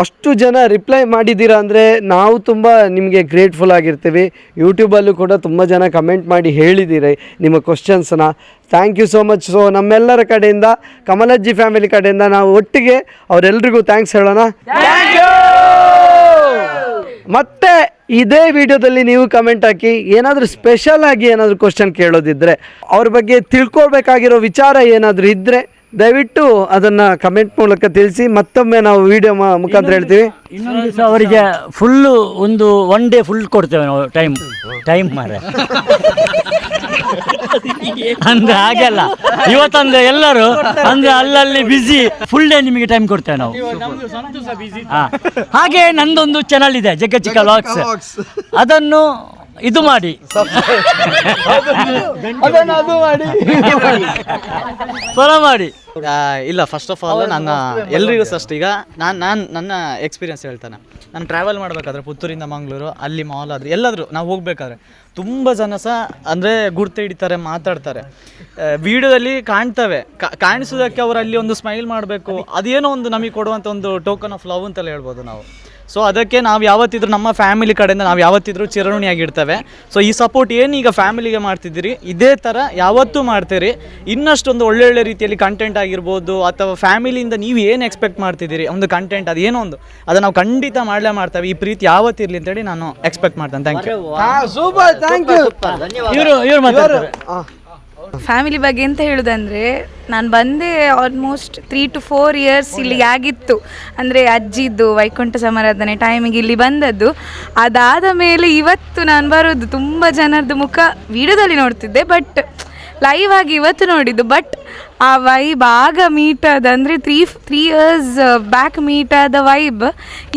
ಅಷ್ಟು ಜನ ರಿಪ್ಲೈ ಮಾಡಿದ್ದೀರಾ ಅಂದರೆ ನಾವು ತುಂಬ ನಿಮಗೆ ಗ್ರೇಟ್ಫುಲ್ ಆಗಿರ್ತೀವಿ. ಯೂಟ್ಯೂಬಲ್ಲೂ ಕೂಡ ತುಂಬ ಜನ ಕಮೆಂಟ್ ಮಾಡಿ ಹೇಳಿದ್ದೀರಿ ನಿಮ್ಮ ಕ್ವಶನ್ಸ್ನ. Thank you so much. So ನಮ್ಮೆಲ್ಲರ ಕಡೆಯಿಂದ, ಕಮಲಜ್ಜಿ ಫ್ಯಾಮಿಲಿ ಕಡೆಯಿಂದ ನಾವು ಒಟ್ಟಿಗೆ ಅವರೆಲ್ಲರಿಗೂ ಥ್ಯಾಂಕ್ಸ್ ಹೇಳೋಣ. ಮತ್ತೆ ಇದೇ ವಿಡಿಯೋದಲ್ಲಿ ನೀವು ಕಮೆಂಟ್ ಹಾಕಿ ಏನಾದರೂ ಸ್ಪೆಷಲ್ ಆಗಿ ಏನಾದರೂ ಕ್ವಶನ್ ಕೇಳೋದಿದ್ದರೆ, ಅವ್ರ ಬಗ್ಗೆ ತಿಳ್ಕೊಳ್ಬೇಕಾಗಿರೋ ವಿಚಾರ ಏನಾದರೂ ಇದ್ದರೆ ದಯವಿಟ್ಟು ಅದನ್ನು ಕಮೆಂಟ್ ಮೂಲಕ ತಿಳಿಸಿ. ಮತ್ತೊಮ್ಮೆ ನಾವು ವಿಡಿಯೋ ಮುಖಾಂತರ ಹೇಳ್ತೀವಿ. ಇನ್ನೊಂದು ದಿವಸ ಅವರಿಗೆ ಫುಲ್ಲು ಒನ್ ಡೇ ಫುಲ್ ಕೊಡ್ತೇವೆ ನಾವು ಟೈಮ್ ಮಾರೆ. ಅಂದ್ರೆ ಹಾಗೆಲ್ಲ ಇವತ್ತಂದ್ರೆ ಎಲ್ಲರೂ ಅಂದ್ರೆ ಅಲ್ಲಲ್ಲಿ ಬಿಸಿ, ಫುಲ್ ಡೇ ನಿಮಗೆ ಟೈಮ್ ಕೊಡ್ತೇವೆ ನಾವು. ಹಾಗೆ ನಂದೊಂದು ಚಾನಲ್ ಇದೆ ಜಗಚಿಕ್ಕ ಲಾಗ್ಸ್, ಅದನ್ನು ಇದು ಮಾಡಿ ಫಾಲೋ ಮಾಡಿ. ಇಲ್ಲ, ಫಸ್ಟ್ ಆಫ್ ಆಲ್ ನನ್ನ ಎಲ್ರಿಗೂ ಅಷ್ಟು ಈಗ ನನ್ನ ಎಕ್ಸ್ಪೀರಿಯನ್ಸ್ ಹೇಳ್ತಾನೆ. ನಾನು ಟ್ರಾವೆಲ್ ಮಾಡಬೇಕಾದ್ರೆ ಪುತ್ತೂರಿಂದ ಮಂಗಳೂರು, ಅಲ್ಲಿ ಮಾಲ್ ಆದ್ರೆ ಎಲ್ಲಾದರೂ ನಾವು ಹೋಗ್ಬೇಕಾದ್ರೆ ತುಂಬ ಜನ ಸಹ ಅಂದರೆ ಗುರ್ತು ಹಿಡಿತಾರೆ, ಮಾತಾಡ್ತಾರೆ. ವಿಡಿಯೋದಲ್ಲಿ ಕಾಣ್ತವೆ, ಕಾಣಿಸೋದಕ್ಕೆ ಅವರು ಅಲ್ಲಿ ಒಂದು ಸ್ಮೈಲ್ ಮಾಡಬೇಕು, ಅದೇನೋ ಒಂದು ನಮಗೆ ಕೊಡುವಂಥ ಒಂದು ಟೋಕನ್ ಆಫ್ ಲವ್ ಅಂತೆಲ್ಲ ಹೇಳ್ಬೋದು ನಾವು. ಸೊ ಅದಕ್ಕೆ ನಾವು ಯಾವತ್ತಿದ್ರೂ ನಮ್ಮ ಫ್ಯಾಮಿಲಿ ಕಡೆಯಿಂದ ನಾವು ಯಾವತ್ತಿದ್ರೂ ಚಿರಋಣಿಯಾಗಿರ್ತೇವೆ. ಸೊ ಈ ಸಪೋರ್ಟ್ ಏನೀಗ ಫ್ಯಾಮಿಲಿಗೆ ಮಾಡ್ತಿದ್ದೀರಿ ಇದೇ ಥರ ಯಾವತ್ತೂ ಮಾಡ್ತೀರಿ. ಇನ್ನಷ್ಟೊಂದು ಒಳ್ಳೊಳ್ಳೆ ರೀತಿಯಲ್ಲಿ ಕಂಟೆಂಟ್ ಆಗಿರ್ಬೋದು ಅಥವಾ ಫ್ಯಾಮಿಲಿಯಿಂದ ನೀವು ಏನು ಎಕ್ಸ್ಪೆಕ್ಟ್ ಮಾಡ್ತಿದ್ದೀರಿ ಒಂದು ಕಂಟೆಂಟ್ ಅದು ಏನೋ ಒಂದು ಅದನ್ನು ನಾವು ಖಂಡಿತ ಮಾಡ್ತೇವೆ. ಈ ಪ್ರೀತಿ ಯಾವತ್ತಿರಲಿ ಅಂತೇಳಿ ನಾನು ಎಕ್ಸ್ಪೆಕ್ಟ್ ಮಾಡ್ತೇನೆ. Thank you. Super, thank you. ಇವರು ಮಾತಾಡ್ತಾರೆ. ಫ್ಯಾಮಿಲಿ ಬಗ್ಗೆ ಎಂತ ಹೇಳೋದಂದರೆ, ನಾನು ಬಂದೆ ಆಲ್ಮೋಸ್ಟ್ 3 to 4 years ಇಲ್ಲಿಗೆ ಆಗಿತ್ತು. ಅಂದರೆ ಅಜ್ಜಿದ್ದು ವೈಕುಂಠ ಸಮಾರಾಧನೆ ಟೈಮಿಗೆ ಇಲ್ಲಿ ಬಂದದ್ದು. ಅದಾದ ಮೇಲೆ ಇವತ್ತು ನಾನು ಬರೋದು ತುಂಬ ಜನರದ್ದು ಮುಖ ವಿಡಿಯೋದಲ್ಲಿ ನೋಡ್ತಿದ್ದೆ, ಬಟ್ ಲೈವ್ ಆಗಿ ಇವತ್ತು ನೋಡಿದ್ದು. ಬಟ್ ಆ ವೈಬ್ ಆಗ ಮೀಟ್ ಆದ ಅಂದರೆ 3 years ಬ್ಯಾಕ್ ಮೀಟ್ ಆದ ವೈಬ್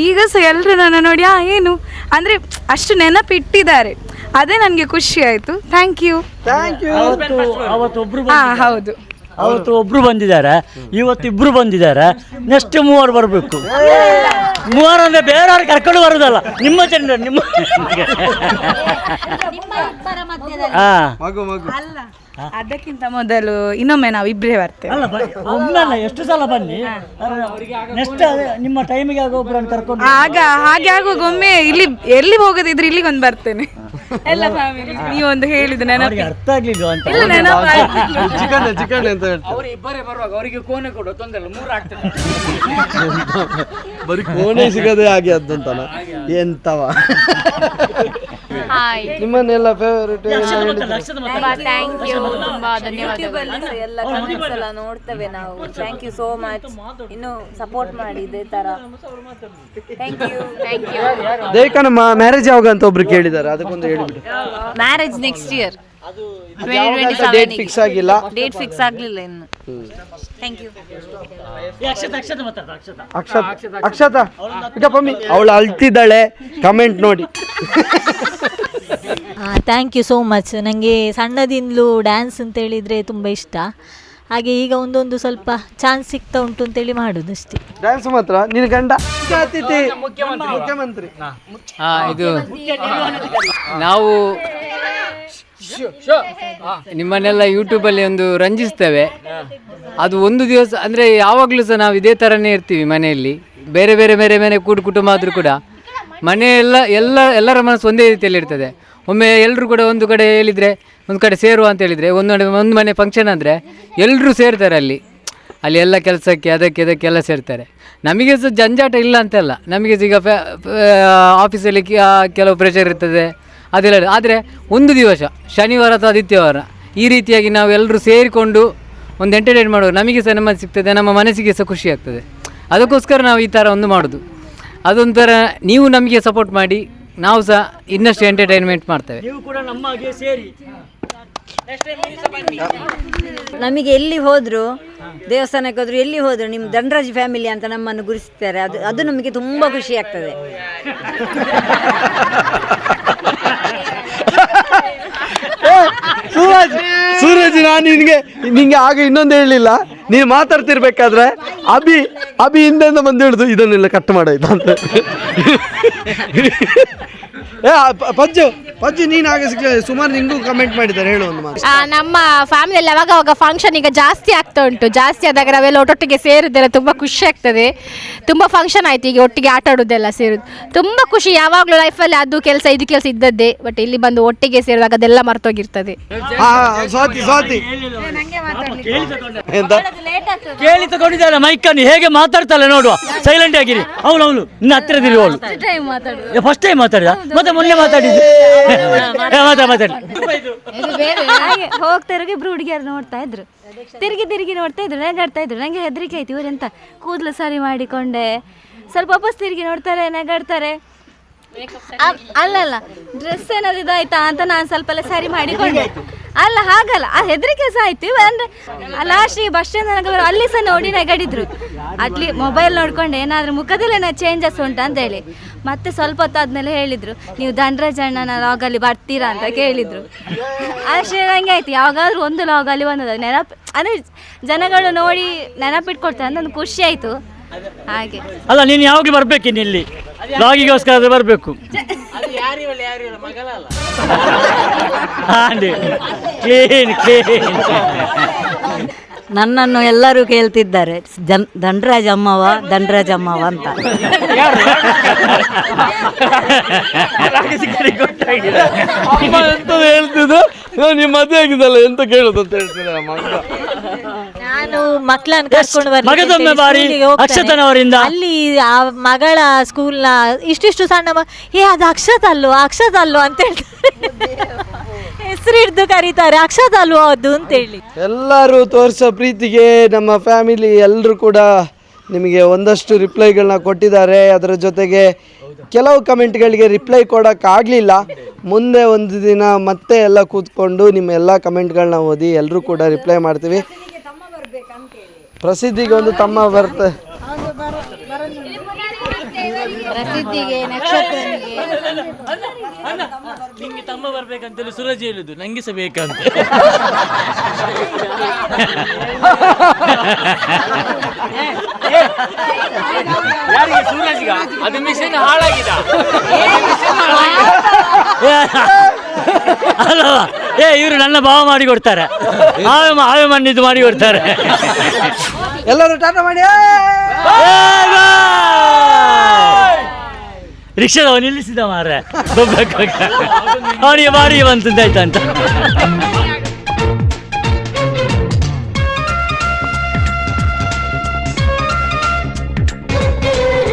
ಈಗ ಸಹ ಎಲ್ಲರೂ ನನ್ನ ನೋಡಿ ಏನು ಅಂದರೆ ಅಷ್ಟು ನೆನಪಿಟ್ಟಿದ್ದಾರೆ. ಅದೇ ನನಗೆ ಖುಷಿ ಆಯಿತು. Thank you. ಅವತ್ತೊಬ್ರು ಹೌದು, ಅವತ್ತು ಒಬ್ರು ಬಂದಿದ್ದಾರೆ, ಇವತ್ತು ಇಬ್ರು ಬಂದಿದ್ದಾರೆ, ನೆಕ್ಸ್ಟ್ 3 ಬರಬೇಕು. 3 ಅಂದ್ರೆ ಬೇರೆಯವ್ರು ಕರ್ಕೊಂಡು ಬರೋದಲ್ಲ, ನಿಮ್ಮ ಜನರು ನಿಮ್ಮ ಅಲ್ಲ ಅದಕ್ಕಿಂತ ಮೊದಲು ಇನ್ನೊಮ್ಮೆ ನಾವು ಇಬ್ಬರೇ ಬರ್ತೇವೆ. ಅಲ್ಲ ಒಮ್ಮೆ ಎಷ್ಟು ಸಲ ಬನ್ನಿ, ನೆಕ್ಸ್ಟ್ ನಿಮ್ಮ ಟೈಮಿಗೆ ಆಗ ಒಬ್ಬರನ್ನು ಕರ್ಕೊಂಡು ಹಾಗೆ ಆಗುವಾಗ ಒಮ್ಮೆ ಇಲ್ಲಿ ಎಲ್ಲಿ ಹೋಗೋದಿದ್ರೆ ಇಲ್ಲಿಗೊಂದು ಬರ್ತೇನೆ. ಎಲ್ಲ ಫ್ಯಾಮಿಲಿ ನೀವೊಂದು ಹೇಳಿದ್ದು ನೆನಪು ಅರ್ಥ ಆಗ್ಲಿಲ್ಲ ಅಂತ. ಇಲ್ಲ ನೆನಪು ಚಿಕನ್ ಅಂತ ಹೇಳ್ತಾರೆ. ಅವರು ಇಬ್ಬರೇ ಬರುವಾಗ ಅವರಿಗೆ ಕೋಣೆ ಕೊಡು, ತೊಂದರೆ 3 ಆಗ್ತದೆ. ಬರೀ ಕೋಣೆ ಸಿಗದೆ ಆಗಿ ಅದಂತನ ಎಂತವ. ನಿಮ್ಮನ್ನೆಲ್ಲ ಫೇವರೇಟ್ ಥ್ಯಾಂಕ್ ಯು, ತುಂಬಾ ಧನ್ಯವಾದಗಳು. ಎಲ್ಲ ಕಮೆಂಟ್ಸ್ ಎಲ್ಲ ನೋಡ್ತೇವೆ ನಾವು. Thank you so much. ಇನ್ನು ಸಪೋರ್ಟ್ ಮಾಡಿ ಇದೇ ತರ. Thank you. ದೇವಿಕಾ ನಮ್ಮ ಮ್ಯಾರೇಜ್ ಯಾವಾಗ ಅಂತ ಒಬ್ರು ಕೇಳಿದ್ದಾರೆ, ಅದಕ್ಕೊಂದು ಹೇಳಿಬಿಡು. Marriage next year date fix ಆಗಿಲ್ಲ. ಡೇಟ್ ಫಿಕ್ಸ್ ಆಗಲಿಲ್ಲ ಇನ್ನು. Thank you. ಅಕ್ಷತಾ ಅವಳು ಅಳ್ತಿದ್ದಾಳೆ, ಕಮೆಂಟ್ ನೋಡಿ. Thank you so much. ನನಗೆ ಸಣ್ಣದಿಂದಲೂ ಡ್ಯಾನ್ಸ್ ಅಂತ ಹೇಳಿದರೆ ತುಂಬ ಇಷ್ಟ. ಹಾಗೆ ಈಗ ಒಂದೊಂದು ಸ್ವಲ್ಪ ಚಾನ್ಸ್ ಸಿಗ್ತಾ ಉಂಟು ಅಂತೇಳಿ ಮಾಡೋದು ಅಷ್ಟೇ. ಡ್ಯಾನ್ಸ್ ಮಾತ್ರ. ನಿನ್ನ ಗಂಡ ಅತಿಥಿ ಮುಖ್ಯಮಂತ್ರಿ. ಇದು ನಾವು ನಿಮ್ಮನ್ನೆಲ್ಲ ಯೂಟ್ಯೂಬಲ್ಲಿ ಒಂದು ರಂಜಿಸ್ತೇವೆ. ಅದು ಒಂದು ದಿವಸ ಅಂದರೆ ಯಾವಾಗಲೂ ಸಹ ನಾವು ಇದೇ ಥರನೇ ಇರ್ತೀವಿ ಮನೆಯಲ್ಲಿ. ಬೇರೆ ಬೇರೆ ಬೇರೆ ಬೇರೆ ಕುಟುಂಬ ಆದರೂ ಕೂಡ ಎಲ್ಲರ ಮನಸ್ಸು ಒಂದೇ ರೀತಿಯಲ್ಲಿ ಇರ್ತದೆ. ಒಮ್ಮೆ ಎಲ್ಲರೂ ಕೂಡ ಒಂದು ಕಡೆ ಹೇಳಿದರೆ ಒಂದು ಕಡೆ ಸೇರುವ ಅಂತ ಹೇಳಿದರೆ ಒಂದು ಮನೆ ಫಂಕ್ಷನ್ ಅಂದರೆ ಎಲ್ಲರೂ ಸೇರ್ತಾರೆ ಅಲ್ಲಿ ಎಲ್ಲ ಕೆಲಸಕ್ಕೆ ಅದಕ್ಕೆಲ್ಲ ಸೇರ್ತಾರೆ. ನಮಗೆ ಸಹ ಜಂಜಾಟ ಇಲ್ಲ ಅಂತಲ್ಲ, ನಮಗೆ ಈಗ ಆಫೀಸಲ್ಲಿ ಕೆಲವು ಪ್ರೆಷರ್ ಇರ್ತದೆ ಅದೆಲ್ಲ. ಆದರೆ ಒಂದು ದಿವಸ ಶನಿವಾರ ಅಥವಾ ಆದಿತ್ಯವಾರ ಈ ರೀತಿಯಾಗಿ ನಾವು ಎಲ್ಲರೂ ಸೇರಿಕೊಂಡು ಒಂದು ಎಂಟರ್ಟೈನ್ ಮಾಡುವಾಗ ನಮಗೆ ಸಹ ನೆಮ್ಮದಿ ಸಿಗ್ತದೆ, ನಮ್ಮ ಮನಸ್ಸಿಗೆ ಸಹ ಖುಷಿ ಆಗ್ತದೆ. ಅದಕ್ಕೋಸ್ಕರ ನಾವು ಈ ಥರ ಒಂದು ಮಾಡೋದು. ಅದೊಂಥರ ನೀವು ನಮಗೆ ಸಪೋರ್ಟ್ ಮಾಡಿ, ನಾವು ಸಹ ಇನ್ನಷ್ಟು ಎಂಟರ್ಟೈನ್ಮೆಂಟ್ ಮಾಡ್ತೇವೆ. ನೀವು ಕೂಡ ನಮ್ಮ ಹಾಗೆ ಸೇರಿ ನಮಗೆ ಎಲ್ಲಿ ಹೋದ್ರು, ದೇವಸ್ಥಾನಕ್ಕೆ ಹೋದ್ರು, ಎಲ್ಲಿ ಹೋದ್ರು ನಿಮ್ಮ ಧನರಾಜ್ ಫ್ಯಾಮಿಲಿ ಅಂತ ನಮ್ಮನ್ನು ಗುರುತಿಸ್ತಾರೆ. ಅದು ನಮಗೆ ತುಂಬ ಖುಷಿ ಆಗ್ತದೆ. ಸೂರಜ್, ನಾನು ನಿಂಗೆ ಆಗ ಇನ್ನೊಂದು ಹೇಳಲಿಲ್ಲ. ನೀನು ಮಾತಾಡ್ತಿರ್ಬೇಕಾದ್ರೆ ಅಭಿ ಹಿಂದೆಂದ ಬಂದು ಹಿಡಿದು ಇದನ್ನೆಲ್ಲ ಕಟ್ ಮಾಡಾಯ್ತು ಅಂತ. ಪಜ್ಜು ನೀನು ಆಗ ಸಿಗ್ಲಿಲ್ಲ, ಸುಮಾರು ನಿಂಗೂ ಕಮೆಂಟ್ ಮಾಡಿದ್ದಾರೆ, ಹೇಳು ಒಂದು ಮಾತು. ನಮ್ಮ ಫ್ಯಾಮಿಲಿಯಲ್ಲಿ ಅವಾಗ ಫಂಕ್ಷನ್ ಈಗ ಜಾಸ್ತಿ ಆಗ್ತಾ ಉಂಟು. ಜಾಸ್ತಿ ಆದಾಗ ನಾವೆಲ್ಲ ಒಟ್ಟೊಟ್ಟಿಗೆ ಸೇರುದೆಲ್ಲ ತುಂಬ ಖುಷಿ ಆಗ್ತದೆ. ತುಂಬ ಫಂಕ್ಷನ್ ಆಯ್ತು, ಈಗ ಒಟ್ಟಿಗೆ ಆಟ ಆಡೋದೆಲ್ಲ ಸೇರುದು ತುಂಬ ಖುಷಿ. ಯಾವಾಗಲೂ ಲೈಫಲ್ಲಿ ಅದು ಕೆಲಸ ಇದು ಕೆಲಸ ಇದ್ದದ್ದೇ, ಬಟ್ ಇಲ್ಲಿ ಬಂದು ಒಟ್ಟಿಗೆ ಸೇರಿದಾಗ ಅದೆಲ್ಲ ಮರ್ತೋಗಿರ್ತದೆ. ಸ್ವಾತಿ ಕೇಳಿ ತಗೊಂಡಿದ್ದಾಳೆ ಮೈಕನ್ನು, ಹೇಗೆ ಮಾತಾಡ್ತಾಳೆ ನೋಡುವ. ಸೈಲೆಂಟ್ ಆಗಿರಿ. ಅವಳು ನಿನ್ನ ಹತ್ತಿರದಿರಿ. ಅವಳು ಫಸ್ಟ್ ಟೈಮ್ ಮಾತಾಡಿದ, ಮತ್ತೆ ಮೊನ್ನೆ ಮಾತಾಡಿದ್ದು. ಹೋಗ್ತಾ ಇರೋ ಇಬ್ರು ಹುಡುಗಿಯರು ನೋಡ್ತಾ ಇದ್ರು, ತಿರುಗಿ ನೋಡ್ತಾ ಇದ್ರು, ನಗಾಡ್ತಾ ಇದ್ರು. ನಂಗೆ ಹೆದರಿಕೆ ಆಯ್ತು, ಇವರೆಂತ ಕೂದಲು ಸರಿ ಮಾಡಿಕೊಂಡೆ, ಸ್ವಲ್ಪ ವಾಪಸ್ ತಿರುಗಿ ನೋಡ್ತಾರೆ, ನಗಾಡ್ತಾರೆ. ಅಲ್ಲಲ್ಲ ಡ್ರೆಸ್ ಏನಾದ್ರು ಇದಾಯ್ತಾ ಅಂತ ನಾನು ಸ್ವಲ್ಪ ಎಲ್ಲ ಸರಿ ಮಾಡಿಕೊಂಡೆ. ಅಲ್ಲ ಹಾಗಲ್ಲ, ಆ ಹೆದರಿಕೆ ಸಹ ಆಯ್ತು. ಅಂದರೆ ಲಾಸ್ಟಿಗೆ ಬಸ್ ಸ್ಟ್ಯಾಂಡ್ ಅಲ್ಲಿ ಸಹ ನೋಡಿ ನಗಡಿದ್ರು. ಅಟ್ಲಿ ಮೊಬೈಲ್ ನೋಡ್ಕೊಂಡು ಏನಾದರೂ ಮುಖದಲ್ಲೇನೋ ಚೇಂಜಸ್ ಉಂಟು ಅಂತ ಹೇಳಿ. ಮತ್ತೆ ಸ್ವಲ್ಪ ಹೊತ್ತಾದ್ಮೇಲೆ ಹೇಳಿದರು, ನೀವು ಧನರಾಜ್ ಅಣ್ಣನ ಲಾಗಲ್ಲಿ ಬರ್ತೀರಾ ಅಂತ ಕೇಳಿದರು. ಅಷ್ಟೇ ನನಗೆ ಆಯ್ತು, ಯಾವಾಗಾದ್ರೂ ಒಂದು ಲಾಗಲ್ಲಿ ಬಂದದ್ದು ನೆನಪು, ಅಂದರೆ ಜನಗಳು ನೋಡಿ ನೆನಪಿಟ್ಕೊಡ್ತಾರೆ ಅಂತ ಒಂದು ಖುಷಿ ಆಯಿತು. ಹಾಗೆ ಅಲ್ಲ, ನೀನು ಯಾವಾಗಲೂ ಬರ್ಬೇಕಿನ್ನು ಇಲ್ಲಿ ಲಾಗಿಗೋಸ್ಕರ ಬರಬೇಕು. ನನ್ನನ್ನು ಎಲ್ಲರೂ ಕೇಳ್ತಿದ್ದಾರೆ ಧನರಾಜ್ ಅಮ್ಮವ ಅಂತ. ಅಮ್ಮ ಎಂತ ಹೇಳ್ತಿದ್ದು, ನಿಮ್ಮ ಮದುವೆ ಆಗಿದ್ದಲ್ಲ ಎಂತ ಕೇಳುದು ಅಂತ ಹೇಳ್ತಿದ್ದಾರೆ ಅಮ್ಮ. ನಾನು ಮಕ್ಕಳನ್ನ ಕರ್ಕೊಂಡು ಮಗದೊಮ್ಮೆ ಬಾರಿ ಅಕ್ಷತನವರಿಂದ ಅಲ್ಲಿ ಆ ಮಗಳ ಸ್ಕೂಲ್ನ ಇಷ್ಟಿಷ್ಟು ಸಣ್ಣ ಅದು ಅಕ್ಷತ್ ಅಲ್ವೋ ಅಂತ ಹೇಳ್ತಾರೆ, ಹೆಸರು ಹಿಡ್ದು ಕರೀತಾರೆ, ಅಕ್ಷತ್ ಅಲ್ವೋ ಅದು ಅಂತೇಳಿ. ಎಲ್ಲರೂ ತೋರಿಸೋ ಪ್ರೀತಿಗೆ ನಮ್ಮ ಫ್ಯಾಮಿಲಿ ಎಲ್ಲರೂ ಕೂಡ ನಿಮಗೆ ಒಂದಷ್ಟು ರಿಪ್ಲೈಗಳನ್ನ ಕೊಟ್ಟಿದ್ದಾರೆ. ಅದರ ಜೊತೆಗೆ ಕೆಲವು ಕಮೆಂಟ್ಗಳಿಗೆ ರಿಪ್ಲೈ ಕೊಡೋಕ್ಕಾಗಲಿಲ್ಲ. ಮುಂದೆ ಒಂದು ದಿನ ಮತ್ತೆ ಎಲ್ಲ ಕೂತ್ಕೊಂಡು ನಿಮ್ಮ ಎಲ್ಲ ಕಮೆಂಟ್ಗಳನ್ನ ಓದಿ ಎಲ್ಲರೂ ಕೂಡ ರಿಪ್ಲೈ ಮಾಡ್ತೀವಿ. ಪ್ರಸಿದ್ಧಿಗೆ ಒಂದು ತಮ್ಮ ಬರ್ತದೆ, ಪ್ರಸಿದ್ಧಿಗೆ, ನಕ್ಷತ್ರನಿಗೆ. ನಿಂಗೆ ತಮ್ಮ ಬರ್ಬೇಕಂತೇಳಿ ಸುರಜ್ ಹೇಳುದು, ನಂಗೆ ಸಹ ಬೇಕಂತ. ಯಾರಿಗೆ ಸೂರಜ್ಗ? ಅದು ಮಿಷನ್ ಹಾಳಾಗಿದೆ. ಅಲ್ಲವ ಇವರು ನನ್ನ ಭಾವ ಮಾಡಿ ಕೊಡ್ತಾರೆ, ಆವೆ ಮಣ್ಣಿದ್ದು ಮಾಡಿ ಕೊಡ್ತಾರೆ. ಎಲ್ಲರೂ ಟಾಟಾ ಮಾಡಿ. ರಿಕ್ಷಾದವ ನಿಲ್ಲಿಸಿದ ಮಾರ್ರೆ, ಅವನಿಗೆ ಬಾಡಿಗೆ ಬಂತಂದಾಯ್ತಂತ.